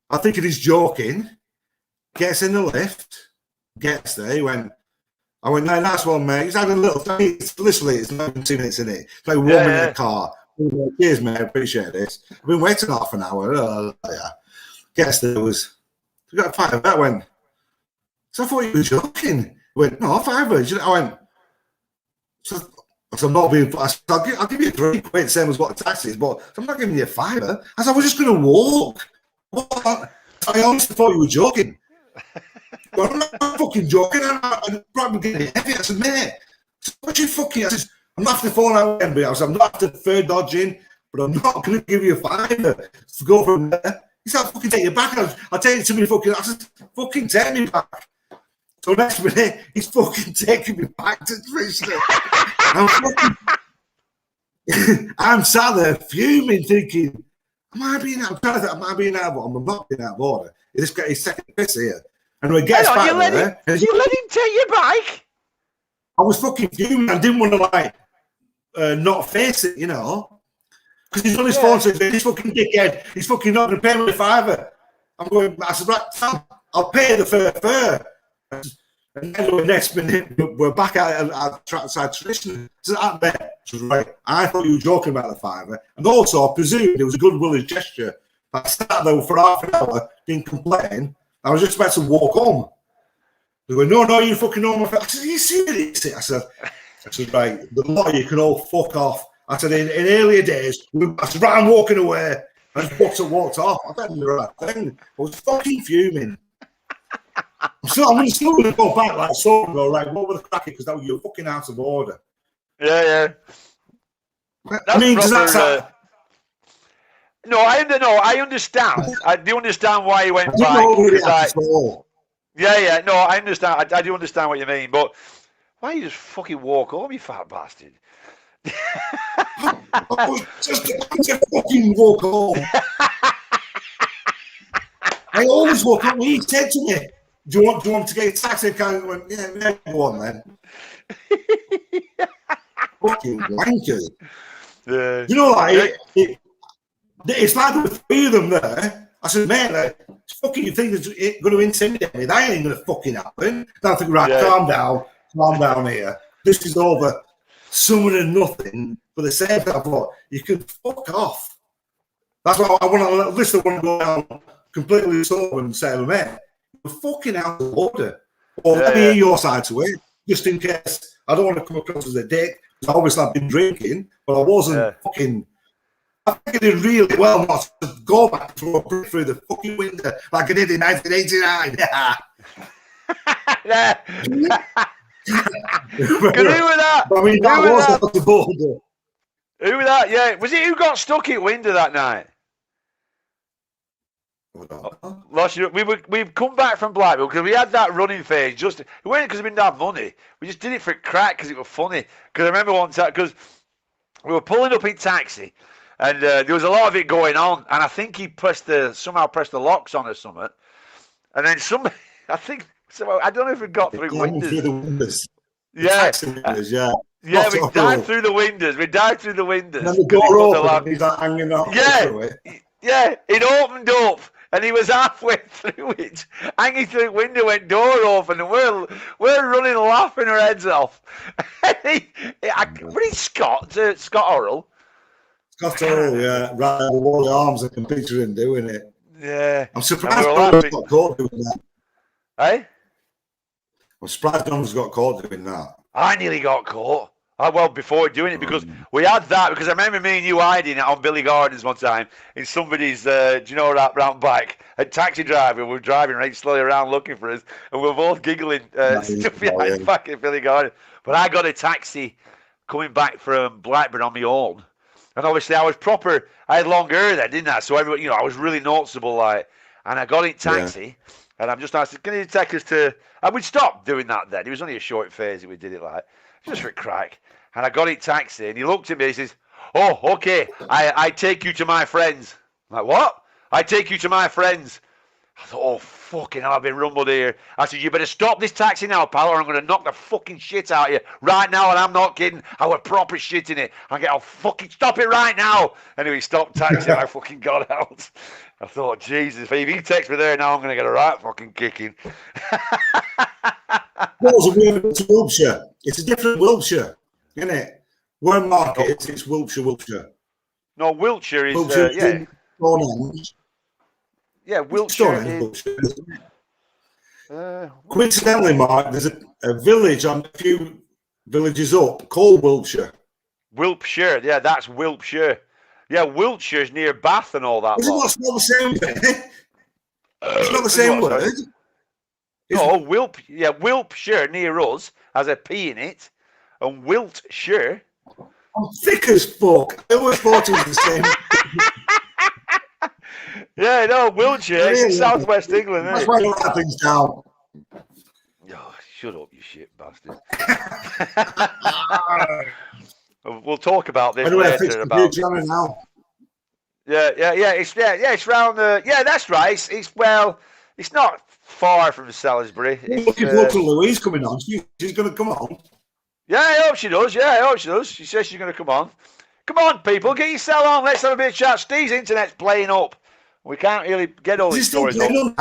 I think he's joking. Gets in the lift. Gets there. I went, no, nice one, mate. He's had a little, it's literally, it's not even 2 minutes in it. It's like warming in the car. Cheers, mate. I appreciate this. I've been waiting half an hour. Yeah. Gets there we got a fiver. I went, so I thought you were joking. He went, no, fiver. I went, so I'm not being. I'll give you £3, same as what the taxi is, but I'm not giving you a fiver. I said, I was just going to walk. What? I honestly thought you were joking. But I'm not fucking joking. I'm probably getting heavy. I said, mate, what you fucking? I said, I'm not after falling out again, but I said, I'm not after third dodging, but I'm not going to give you a fiver to go from there. He said, I'll fucking take you back. I'll take you to me fucking. I said, fucking take me back. So next minute, he's fucking taking me back to Trishna. I'm sat there fuming, thinking, am I being out of order? I'm not being out of order. This guy is second piss here. And when he gets back there... You let him take you back? I was fucking fuming. I didn't want to, not face it, you know. Because he's on his phone, so he's fucking dickhead. He's fucking not going to pay me a fiver. I said, right, Sam, I'll pay the fare. And then the next minute, we're back outside Trishna. So that bet was right. I thought you were joking about the fiver. And also, I presumed it was a goodwill gesture. I sat there for half an hour, didn't complain. I was just about to walk home. They went, no, you fucking know my face. I said, are you serious? I said, right, the lot of you can all fuck off. I said, in earlier days, I said, right, I'm walking away. I just walked off. I didn't do the right thing. I was fucking fuming. I'm still going to go back like so and go, right, what were the crack? Because that was you're fucking out of order. Yeah. I mean, does that No, I understand. I do understand why he went back. Yeah. No, I understand. I do understand what you mean, but why don't you just fucking walk home, you fat bastard? I was just about to fucking walk home. I always walk home. He said to me, do you want to get a taxi? I went, yeah, go on then. Fucking wanker. Yeah. You know, like, it's like there were 3 of them there. I said, mate, fucking you think it's going to intimidate me? That ain't going to fucking happen. I think, right, calm down here. This is over. Someone and nothing. But the same time, I thought, you can fuck off. That's why I want to listen. I want to go down completely sober and say, mate, you're fucking out of order. Or let me hear your side to it, just in case. I don't want to come across as a dick. Obviously, I've been drinking, but I wasn't fucking. I think I did really well not to go back and throw a brick through the fucking window like I did in 1989. Yeah. Who was that? I mean, that was out of order. Who was that? Yeah. Was it who got stuck at window that night? We've come back from Blackpool because we had that running phase. It wasn't because we didn't have money. We just did it for crack because it was funny. Because I remember one time, because we were pulling up in taxi, and there was a lot of it going on. And I think he somehow pressed the locks on or something. And then I don't know if it got through windows. Through the windows. Yeah. We dived through the windows. And then the door open, he's like hanging out through it. Yeah, it opened up, and he was halfway through it, hanging through the window when door opened, and we're running laughing our heads off. What is Scott? Scott Orrell? Scott Orrell, yeah, right the wall arms. I can picture him doing it. Yeah, I'm surprised Donald's got caught doing that. Hey? I'm surprised Donald's got caught doing that. I nearly got caught. Well, before doing it, because we had that, because I remember me and you hiding it on Billy Gardens one time in somebody's, do you know that round back? A taxi driver, we were driving right slowly around looking for us, and we were both giggling stuff behind back at Billy Gardens. But I got a taxi coming back from Blackburn on my own. And obviously I was proper, I had long hair then, didn't I? So everybody, I was really noticeable, like, and I got in taxi, and I'm just asking, can you take us to, and we'd stopped doing that then. It was only a short phase that we did it like, just for a crack. And I got in taxi, and he looked at me, he says, oh, okay, I take you to my friends. I'm like, what? I take you to my friends. I thought, oh, fucking hell, I've been rumbled here. I said, you better stop this taxi now, pal, or I'm going to knock the fucking shit out of you right now, and I'm not kidding. I was proper shit in it. I'll fucking stop it right now. Anyway, he stopped taxi, and I fucking got out. I thought, Jesus, if he takes me there now, I'm going to get a right fucking kicking. It's Wiltshire. It's a different Wiltshire, isn't it? Where market, it's Wiltshire. No, Wiltshire is, Wiltshire yeah, Wiltshire is... Coincidentally, Mark, there's a village on a few villages up called Wiltshire. Wiltshire, yeah, that's Wiltshire. Yeah, Wiltshire's near Bath and all that. Isn't that not the same word? It's not the same word. No, Wiltshire near us has a P in it, and Wiltshire. I'm thick as fuck. I always thought it was the same. Yeah, no, Wiltshire, it's in southwest England, isn't it? That's why I write things down. Oh, shut up, you shit bastard. We'll talk about this later. About now. Yeah, it's round the. Yeah, that's right. It's not far from Salisbury. I'm looking forward to Louise coming on. She's going to come on. Yeah, I hope she does. Yeah, I hope she does. She says she's going to come on. Come on, people, get yourself on. Let's have a bit of chat. Steve's internet's playing up. We can't really get all these stories on.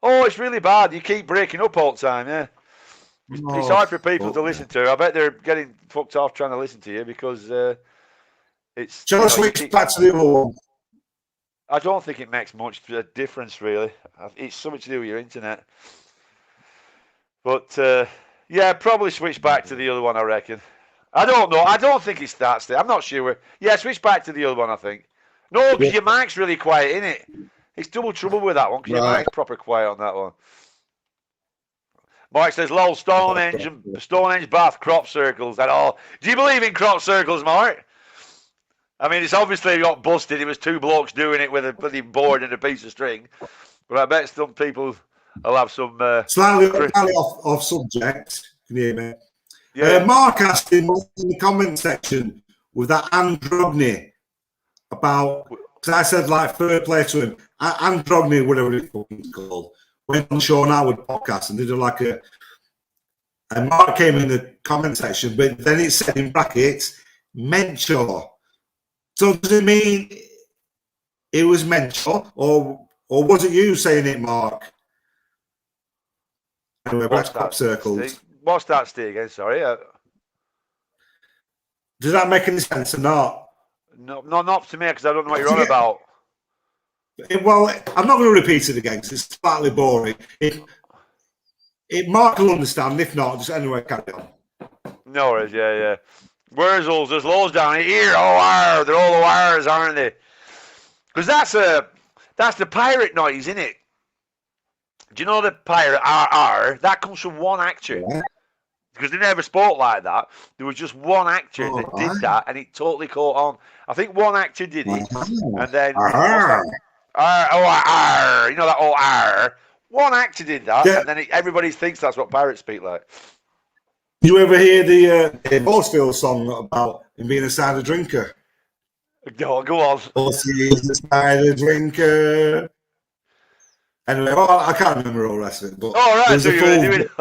Oh, it's really bad. You keep breaking up all the time, yeah. It's hard for people to listen to. I bet they're getting fucked off trying to listen to you because it's... Shall I switch back to the other one? I don't think it makes much difference, really. It's something to do with your internet. But, yeah, probably switch back to the other one, I reckon. I don't know. I don't think it's that still. I'm not sure. Yeah, switch back to the other one, I think. No, because your mic's really quiet, isn't it? It's double trouble with that one because your mic's proper quiet on that one. Mike says, lol, Stonehenge Bath, crop circles and all. Do you believe in crop circles, Mark? I mean, it's obviously got busted. It was two blokes doing it with a bloody board and a piece of string. But I bet some people will have some... slightly off subject. Can you hear me? Yeah. Mark asked in the comment section with that Androgny about... Because I said, like, third play to him. Androgny, whatever it's called. Went on Sean Howard podcast and did like a... And Mark came in the comment section, but then it said in brackets, mentor. So does it mean it was mentor, or was it you saying it, Mark? Anyway, back to crop circles. What's that, Steve, again? Sorry. Does that make any sense or not? No, not to me, because I don't know what you're on about. Well, I'm not going to repeat it again because it's slightly boring. If Mark will understand, if not, just anyway, carry on. No worries, yeah. Where's those? There's loads down here. Oh, they're all the wires, aren't they? Because that's the pirate noise, isn't it? Do you know the pirate RR? That comes from one actor. Yeah. Because they never spoke like that. There was just one actor that did that, and it totally caught on. I think one actor did it, and then you know that R. One actor did that, and then everybody thinks that's what pirates speak like. Did you ever hear the Horsfield song about him being a cider drinker? Go on. Horsey is a cider drinker. Anyway, I can't remember all the rest of it. But right, so you're doing it.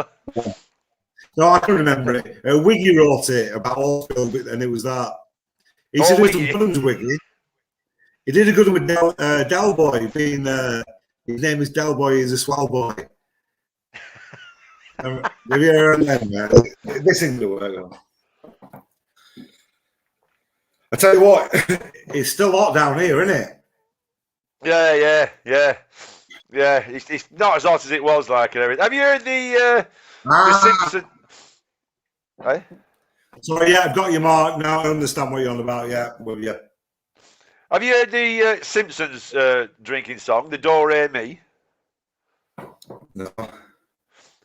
No, I can remember it. Wiggy wrote it about Horsfield, and it was that. He said it was Wiggy. He did a good one with Del Boy, being his name is Del Boy, he's a swell boy. Have you heard them? This isn't the word. I tell you what, it's still hot down here, isn't it? Yeah. It's not as hot as it was like and everything. Have you heard the Simpsons? Hey? Sorry, yeah, I've got you, Mark. Now I understand what you're on about. Yeah, well, yeah. Have you heard the Simpsons drinking song, the Do Re Mi? No.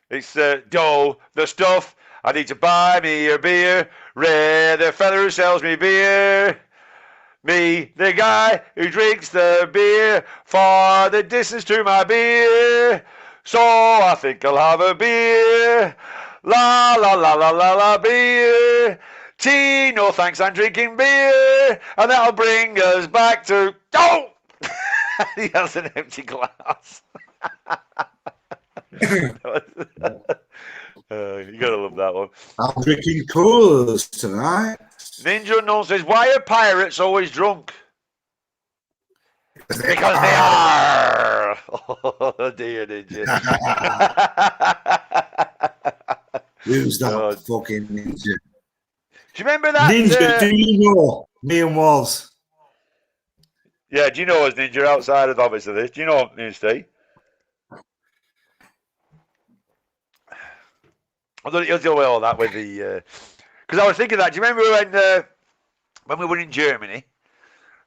It's Do, the stuff. I need to buy me a beer. Re, the fella who sells me beer. Me, the guy who drinks the beer. For the distance to my beer. So I think I'll have a beer. La la la la la la beer. Tea, no thanks, I'm drinking beer. And that'll bring us back to... Oh! He has an empty glass. You gotta love that one. I'm drinking coolers tonight. Ninja Unknown says, why are pirates always drunk? Because they are. Oh dear, Ninja. Who's that fucking ninja? Do you remember that? Ninja, do you know me and Was? Yeah, do you know us, Ninja, outside of obviously this? Do you know me and Steve? I thought you'll deal with all that with the... Because I was thinking that, do you remember when we were in Germany?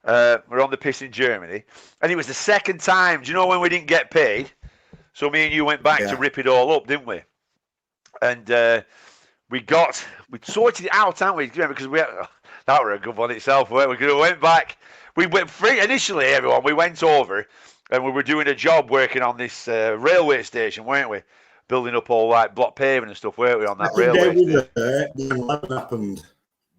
We were on the piss in Germany. And it was the second time, do you know when we didn't get paid? So me and you went back to rip it all up, didn't we? And we sorted it out, haven't we? Because that were a good one itself. We went back. We went free initially. Everyone, we went over, and we were doing a job working on this railway station, weren't we? Building up all like block paving and stuff, weren't we, on that railway station? Happened.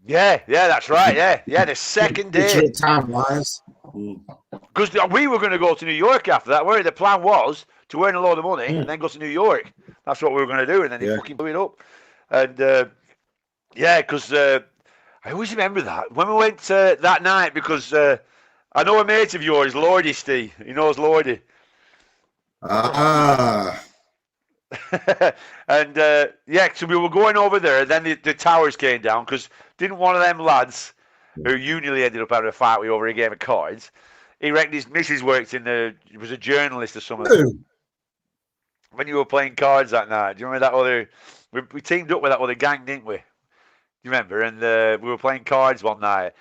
Yeah, that's right. Yeah, the second day. Time-wise. Because we were going to go to New York after that. Where the plan was to earn a load of money and then go to New York. That's what we were going to do, and then they fucking blew it up. And because I always remember that when we went that night, because I know a mate of yours, Lordy Steve. He knows Lordy. And so we were going over there, and then the towers came down because didn't one of them lads who you nearly ended up having a fight with over a game of cards. He reckoned his missus worked he was a journalist or something. When you were playing cards that night, do you remember that other? We teamed up with that other gang, didn't we? Do you remember? And we were playing cards one night,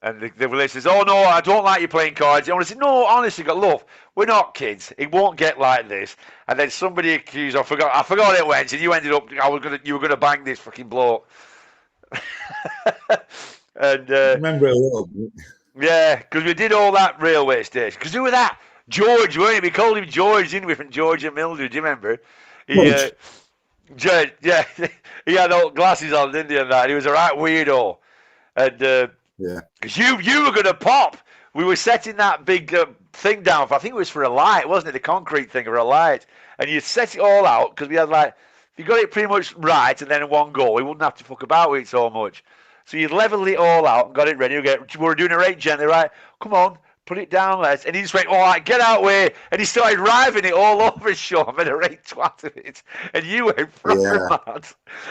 and the lady says, "Oh no, I don't like you playing cards." And I said, "No, honestly, love, we're not kids. It won't get like this." And then somebody accused. I forgot it went, and you ended up. You were gonna bang this fucking bloke. And I remember a little bit. Yeah, because we did all that railway station. Because who was that? George, weren't we? We called him George, didn't we, from George and Mildred, do you remember? George, yeah, he had all glasses on, didn't he, and that? He was a right weirdo. And because you were going to pop. We were setting that big thing down, I think it was for a light, wasn't it? The concrete thing for a light. And you set it all out, because we had if you got it pretty much right, and then in one go, we wouldn't have to fuck about with it so much. So you leveled it all out and got it ready. We were doing it right gently, right? Come on, put it down, lads. And he just went, all right, get out way. And he started riving it all over Sean, made a right twat of it. And you went proper mad.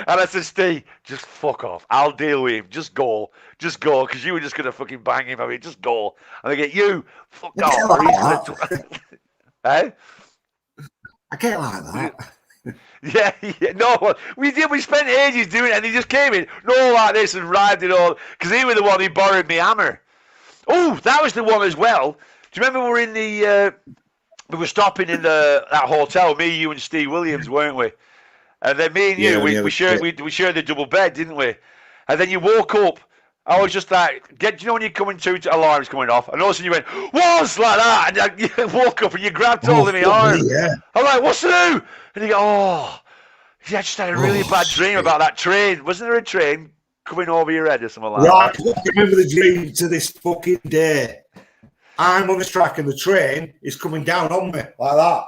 And I said, Steve, just fuck off. I'll deal with him. Just go, because you were just going to fucking bang him. I mean, just go. And I get, you, fuck off. Hey? I can't like that. Yeah, no, we did. We spent ages doing it, and he just came in, no, like this, and rived it all, because he was the one who borrowed me hammer. Oh, that was the one as well. Do you remember we were in we were stopping in that hotel, me, you, and Steve Williams, weren't we? And then me and you, we shared the double bed, didn't we? And then you woke up. I was just like, do you know when you're coming to alarms coming off, and all of a sudden you went, what's like that? And you woke up and you grabbed hold of my arm. Yeah. I'm like, what's new? And you go, I just had a really bad dream about that train. Wasn't there a train coming over your head or something like that? I remember the dream to this fucking day. I'm on the track and the train is coming down on me like that.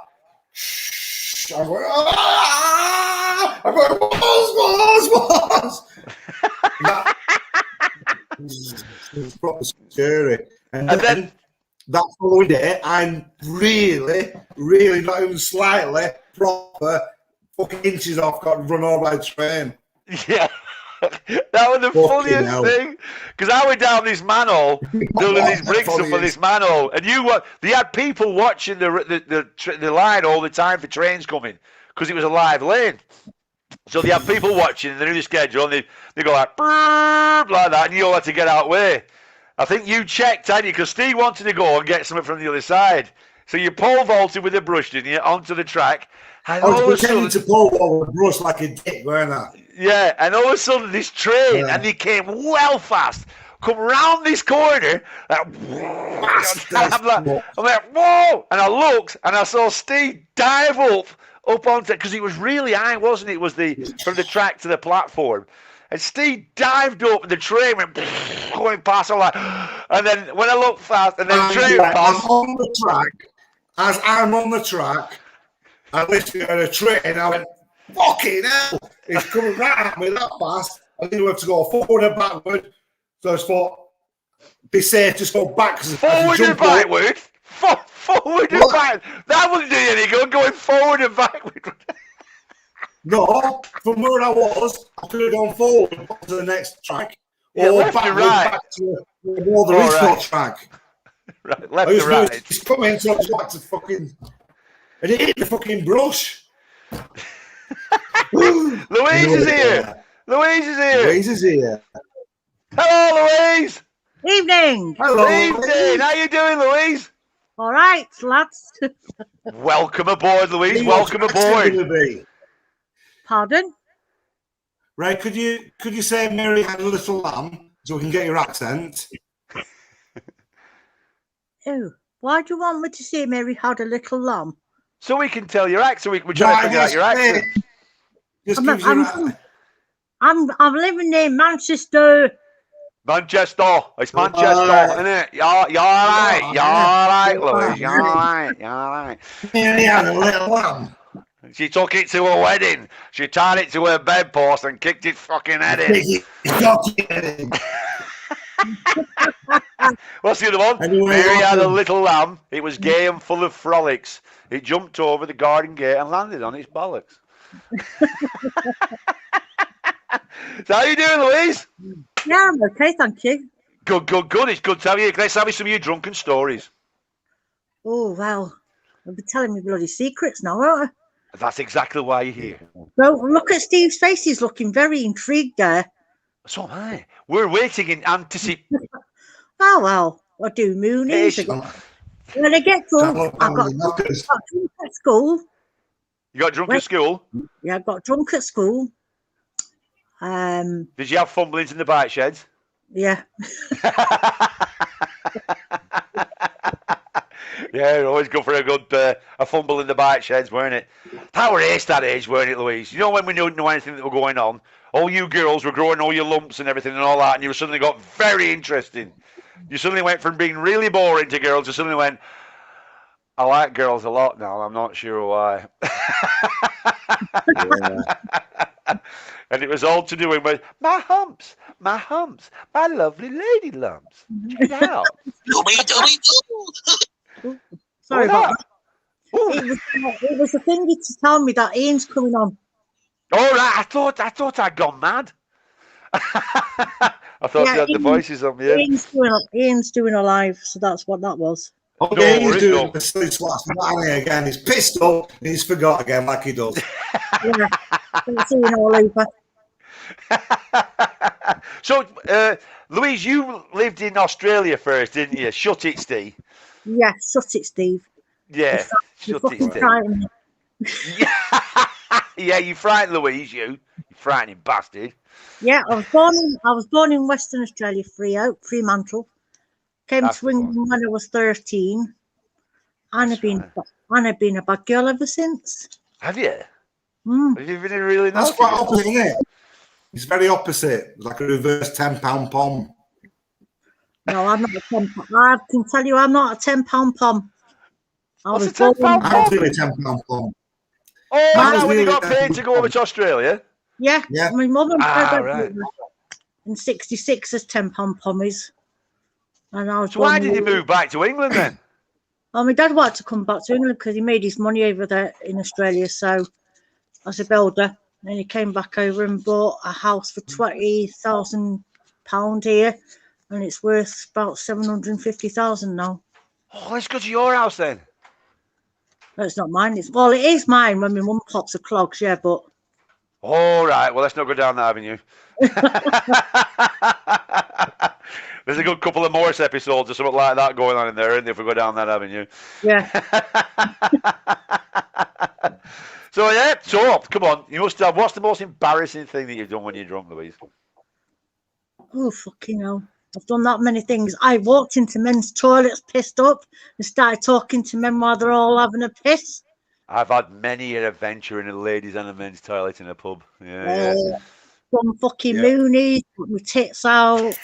Shh. I'm going, I'm going, was. It's proper scary. And then that following day, I'm really, not even slightly proper fucking inches off, got run over by a train. Yeah. That was the funniest thing, because I went down this manhole doing these bricks up for this manhole, and they had people watching the line all the time for trains coming, because it was a live lane. So they had people watching, and they knew the schedule, and they go like that, and you all had to get out of the way. I think you checked, hadn't you? Because Steve wanted to go and get something from the other side. So you pole vaulted with a brush, didn't you, onto the track? And I was pretending to pole vault with a brush like a dick, weren't I? Yeah, and all of a sudden this train, and they came well fast, come round this corner, like, I'm like, whoa! And I looked, and I saw Steve dive up onto, because it was really high, wasn't it? It was from the track to the platform. And Steve dived up, and the train went going past. I'm like, and then when I looked fast, and then the train passed. I'm on the track. As I'm on the track, I literally had a train, and I went, fucking hell! It's coming right at me that fast. I didn't have to go forward and backward. So I thought, be safe, just go back. Forward and backward? Forward and backward? That wouldn't do any good, going forward and backward. No, from where I was, I could have gone forward to the next track. Yeah, or left and right. Back to the original track. Right, left and right. It's coming, so I was back to fucking... And it hit the fucking brush. Louise is here. Louise is here. Louise is here. Hello, Louise. Evening. Hello. Evening. How you doing, Louise? All right, lads. Welcome aboard, Louise. Welcome aboard. Pardon? Right, could you say Mary had a little lamb so we can get your accent? Oh, why do you want me to say Mary had a little lamb? So we can tell your accent. We're trying to figure out your accent. I'm living in Manchester. Manchester. It's Manchester, isn't it? You're all right. You're all right, Louise. You're all right. You're all right. Mary had a little lamb. She took it to a wedding. She tied it to her bedpost and kicked its fucking head in. What's the other one? Mary had a little lamb. It was gay and full of frolics. It jumped over the garden gate and landed on its bollocks. So how you doing, Louise? Yeah, I'm okay, thank you. Good. It's good to have you. Let's have some of your drunken stories. Oh, well, I'll be telling me bloody secrets now, won't I? That's exactly why you're here. Well, look at Steve's face. He's looking very intrigued there. So am I. We're waiting in anticipation. Oh, well, I do moonies. When I get drunk, I got drunk at school. You got drunk at school? Yeah, I got drunk at school. Did you have fumblings in the bike sheds? Yeah. Yeah, always go for a good a fumble in the bike sheds, weren't it? That were ace that age, weren't it, Louise? You know when we didn't know anything that was going on, all you girls were growing all your lumps and everything and all that, and you suddenly got very interesting. You suddenly went from being really boring to girls to suddenly went, I like girls a lot now, I'm not sure why. And it was all to do with my humps, my lovely lady lumps. Check it out. Sorry about that. It was a thingy to tell me that Ian's coming on. All right, I thought I'd gone mad. I thought you had the voices on me. Ian's doing a live, so that's what that was. Okay, he's doing the silly swats again. He's pissed up and he's forgot again, like he does. Yeah, see you all over. So, Louise, you lived in Australia first, didn't you? Shut it, Steve. Yeah, shut it, Steve. Yeah, shut it, Steve. Yeah, you frightened Louise, you frightening bastard. Yeah, I was born in Western Australia, Fremantle. Came to England when I was 13, and I've been a bad girl ever since. Have you? Mm. Have you been really nice? That's quite opposite, isn't it? It's very opposite, like a reverse £10 pom. No, I'm not a £10. I can tell you, I'm not a £10 pom. What's a £10 pom? I'm doing a £10 pom. Oh, now when you got paid to go over to Australia? Yeah. My mother right. in 66 as £10 pommies. And I was So why born did you move back to England then? Well, my dad wanted to come back to England because he made his money over there in Australia. So, as a builder, and he came back over and bought a house for £20,000 here, and it's worth about 750,000 now. Oh, let's go to your house then. That's not mine. It is mine when my mum pops the clogs, yeah, but. All right. Well, let's not go down that avenue. There's a good couple of Morse episodes or something like that going on in there, and if we go down that avenue. Yeah. So yeah, so come on, you must have. What's the most embarrassing thing that you've done when you're drunk, Louise? Oh fucking hell! I've done that many things. I walked into men's toilets, pissed up, and started talking to men while they're all having a piss. I've had many an adventure in a ladies' and a men's toilet in a pub. Yeah. Some fucking moonies, put my tits out.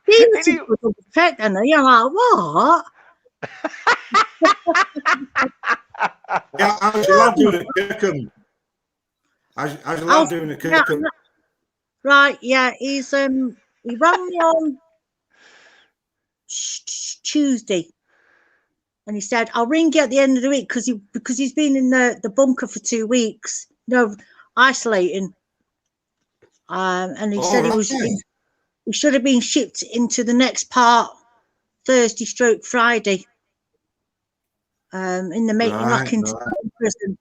You're like, what? Yeah, how's your lad doing at Kirkham? How's your lad doing at Kirkham? Right, yeah, he rang me on Tuesday, and he said, "I'll ring you at the end of the week because he's been in the bunker for 2 weeks, isolating." And he said he should have been shipped into the next part Thursday/Friday. In the making into prison,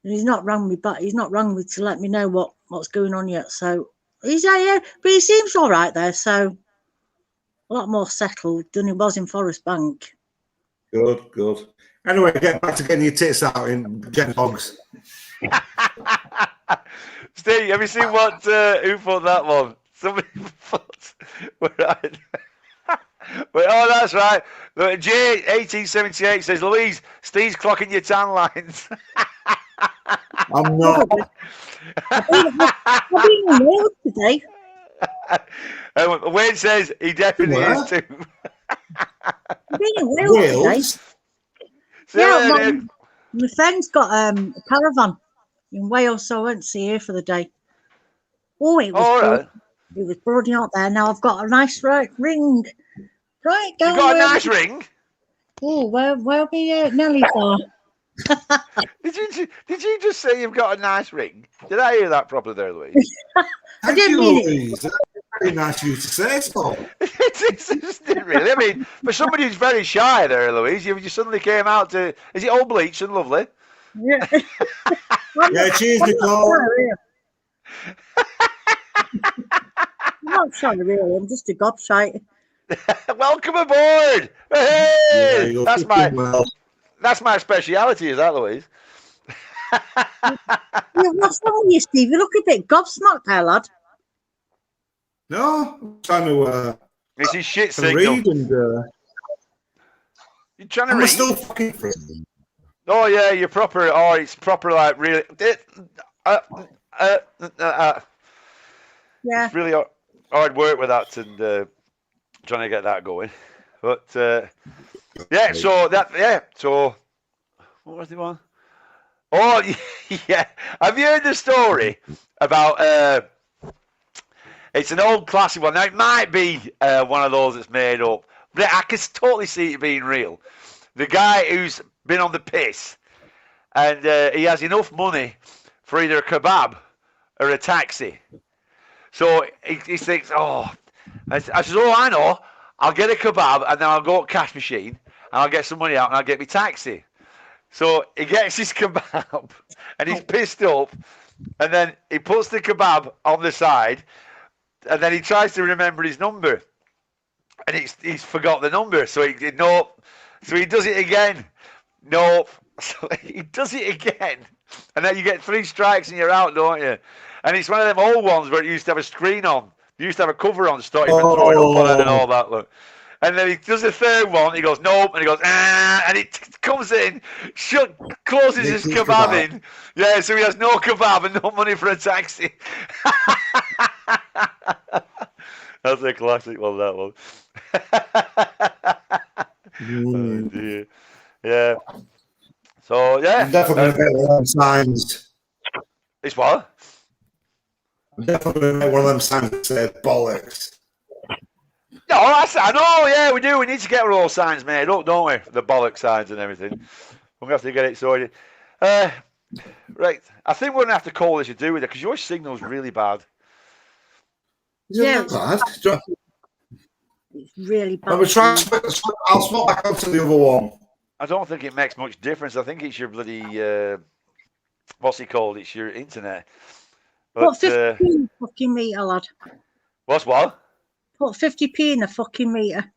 and he's not rung me back. He's not rung me to let me know what's going on yet. So he's yeah, but he seems all right there. So a lot more settled than he was in Forest Bank. Good. Anyway, get back to getting your tits out in Jen Hogs. Steve, have you seen what? Who thought that one? Somebody thought. Right. But, that's right. J 1878 says, Louise, Steve's clocking your tan lines. I'm not. I've been in Wales today. Wayne says he definitely is too. I've been in Wales today. Yeah, my friend's got a caravan in Wales, so I went to see her for the day. Oh, it was It was bloody hot there. Now I've got a nice ring. Right, you got a nice ring? Oh, where be Nelly for? Did you just say you've got a nice ring? Did I hear that properly there, Louise? I didn't mean it. That's very nice of you to say so. It didn't really. I mean, for somebody who's very shy there, Louise, you suddenly came out to. Is it all bleached and lovely? Yeah. Yeah, cheers, Nicole. I'm not shy, really. I'm just a gobshite. Welcome aboard! Hey, Yeah, that's my speciality. Is that, Louise? What's wrong with you, Steve? You look a bit gobsmacked there, lad. No, I'm trying to. This is shit signal. Read and. You're trying to I'm read. still fucking free. Oh yeah, you're proper. Oh, it's proper like really. Yeah. It's really hard work with that and trying to get that going. But yeah, so what was the one? Oh yeah, have you heard the story about? It's an old classic one. Now it might be one of those that's made up, but I can totally see it being real. The guy who's been on the piss, and he has enough money for either a kebab or a taxi. So he thinks, I says, I know, I'll get a kebab and then I'll go to cash machine and I'll get some money out and I'll get my taxi. So he gets his kebab and he's pissed up, and then he puts the kebab on the side, and then he tries to remember his number, and he's forgot the number. So he does it again. No, so he does it again, and then you get 3 strikes and you're out, don't you? And it's one of them old ones where it used to have a screen on. You used to have a cover on to stop you from throwing up on it and all that. Look. And then he does the third one. He goes, nope. And he goes, and he comes in, closes his kebab in. Yeah, so he has no kebab and no money for a taxi. That's a classic one, that one. Oh, dear. Yeah. So, yeah. I'm definitely going to get one of them signs. It's what? I'm definitely going to make one of them signs that says bollocks. No, I know, yeah, we do. We need to get all signs made up, don't we? The bollock signs and everything. We're going to have to get it sorted. Right, I think we're going to have to call this a do with it because your signal's really bad. Yeah, bad. It's really bad. I'll swap back up to the other one. I don't think it makes much difference. I think it's your bloody, what's it called? It's your internet. But, Put 50p in the fucking meter, lad. What's what? Put 50p in the fucking meter.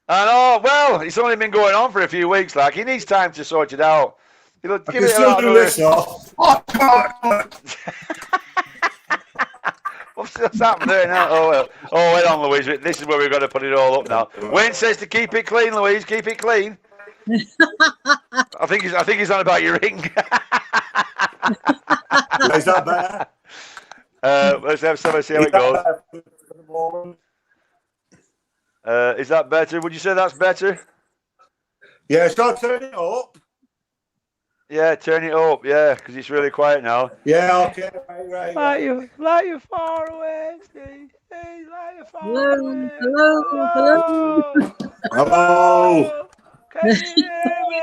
I know. Well, it's only been going on for a few weeks. Like, he needs time to sort it out. Give it still do this, though. What's happened there now? Oh, well. Oh, wait on, Louise. This is where we've got to put it all up now. Wayne says to keep it clean, Louise. Keep it clean. I think he's on about your ring. Is that better? Let's have someone see how it goes. Is that better? Would you say that's better? Yeah, start turning it up. Yeah, turn it up. Yeah, because it's really quiet now. Yeah, okay, right. Like you're far away, Steve. Hey, like you're far away. Hello. Can you hear me?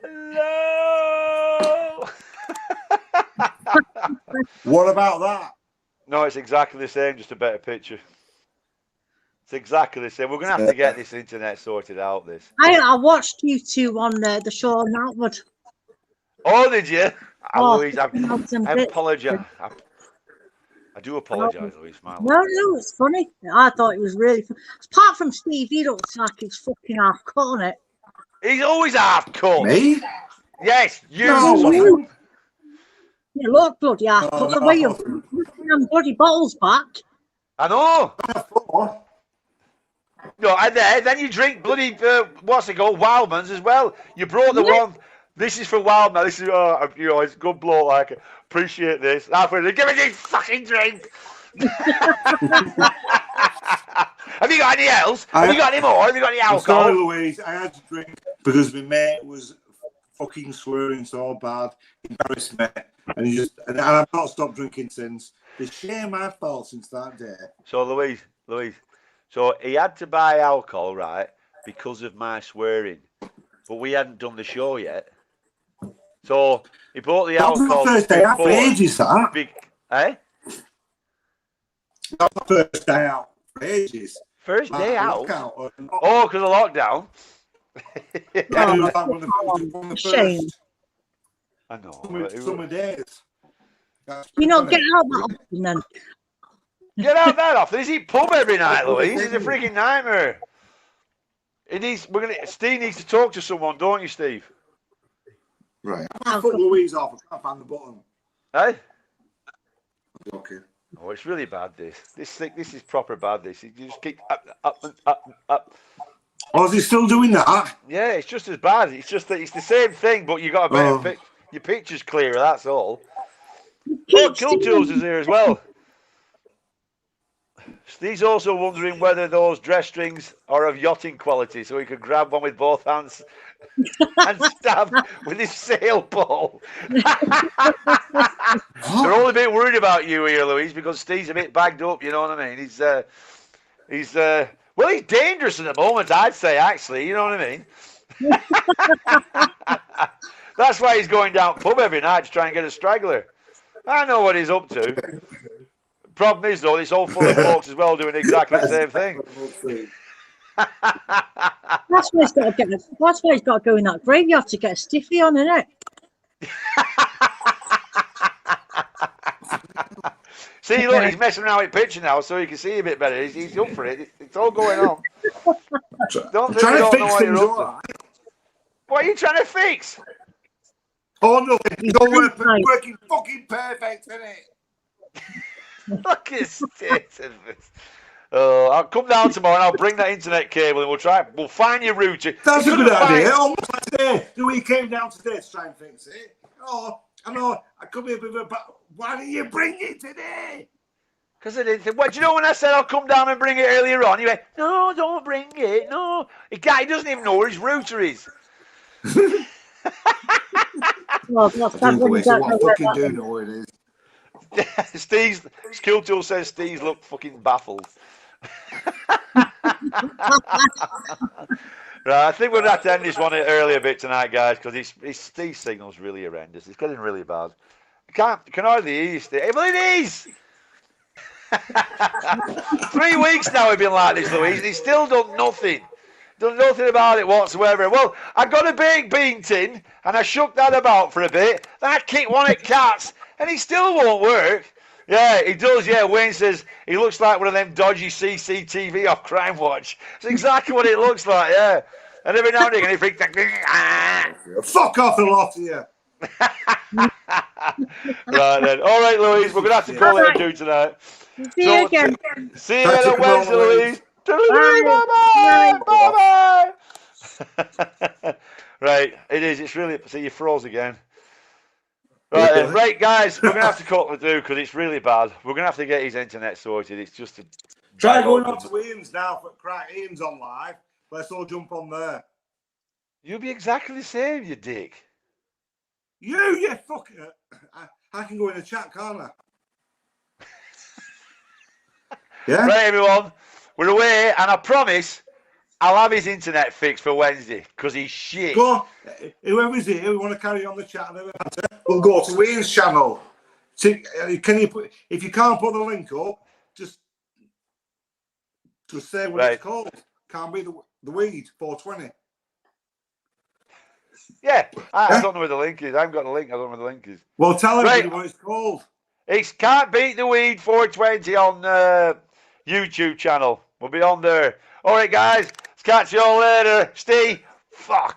Hello. What about that? No, it's exactly the same, just a better picture. It's exactly the same. We're going to have to get this internet sorted out, this. I watched you two on the show on Outward. Oh, did you? Louise, I apologise. I do apologise, Louise. No, it's funny. I thought it was really fun. Apart from Steve, he looks like he's fucking half cut on it. He's always half cut. Me? Yes, you. No, you look bloody half cut. The way you're bloody bottles back. I know. No, and then you drink bloody, what's it called, Wildman's as well. You brought the one, this is for Wildman, this is, it's a good bloke, like, appreciate this. After, give me this fucking drink. Have you got any else? Have you got any more? Have you got any alcohol? Sorry, Louise, I had to drink because my mate was fucking swearing so bad, embarrassed me, and I've not stopped drinking since. The shame I've felt since that day. So, Louise, so he had to buy alcohol, right, because of my swearing. But we hadn't done the show yet. So he bought the alcohol. That's the first day out for ages, that. Eh? That's the first day out for ages. First day out? Oh, because of lockdown. Yeah, it was like one of the first. I know. Summer days. You know, get out that often then. Get out that often. Is he pub every night, Louise? He's a freaking nightmare. Steve needs to talk to someone, don't you, Steve? Right. I put Louise off. I can't find the button. Hey? Okay. Oh, it's really bad, this. This is proper bad, this. You just keep up. Oh, is he still doing that? Yeah, it's just as bad. It's just that it's the same thing, but you got a better your picture's clearer, that's all. Oh, Kill Tools is here as well. Steve's also wondering whether those dress strings are of yachting quality, so he could grab one with both hands and stab with his sail pole. They're all a bit worried about you here, Louise, because Steve's a bit bagged up. You know what I mean? He's dangerous at the moment, I'd say. Actually, you know what I mean? That's why he's going down pub every night to try and get a straggler. I know what he's up to. Problem is, though, it's all full of folks as well doing exactly the same thing. That's why he's got to go in that graveyard to get a stiffy on, isn't it? See, look, he's messing around with picture now, so you can see a bit better. He's up for it. It's all going on. Don't think you don't know what you're up to. What are you trying to fix? Oh, nothing. It's all working fucking perfect, isn't it? Look at the state of this. I'll come down tomorrow and I'll bring that internet cable and we'll find your router. That's a good idea. Almost like today. We came down today to try and fix it. Oh, I know. I could be a bit of a... Why didn't you bring it today? Because I didn't think... What, do you know when I said I'll come down and bring it earlier on? You went, no, don't bring it. No. He doesn't even know where his router is. Well, I fucking do know where it is. Steve's Skill Tool says Steve's look fucking baffled. Right, I think we're going to have to end this one early a bit tonight, guys, because these signals really horrendous. It's getting really bad. Can hardly hear you, Steve. Well, it is! 3 weeks now we've been like this, Louise, and he's still done nothing. Done nothing about it whatsoever. Well, I got a baked bean tin, and I shook that about for a bit. Then I kicked one at Cats, and he still won't work. Yeah, he does, yeah. Wayne says he looks like one of them dodgy CCTV off Crime Watch. It's exactly what it looks like, yeah. And every now and again he thinks, fuck off a lot of you. Right then. All right, Louise, we're going to have to call it a do tonight. See you again. See you on Wednesday, Louise. Bye. Bye-bye. Right, it is. It's really... See, you froze again. Right then. Right, guys, we're going to have to cut the do because it's really bad. We're going to have to get his internet sorted. It's just a... Try going on to Ian's now. For crack. Ian's on live. Let's all jump on there. You'll be exactly the same, you dick. You fucker. I can go in the chat, can't I? Yeah. Right, everyone. We're away, and I promise I'll have his internet fixed for Wednesday because he's shit. Go on. Whoever's here, we want to carry on the chat. We'll go to Ian's channel. See, can you put? If you can't put the link up, just say what it's called. Can't be the weed 420. Yeah, I don't know where the link is. I haven't got the link. I don't know where the link is. Well, tell everybody what it's called. It's Can't Beat the Weed 420 on YouTube channel. We'll be on there. All right, guys. Catch you all later. Steve, fuck.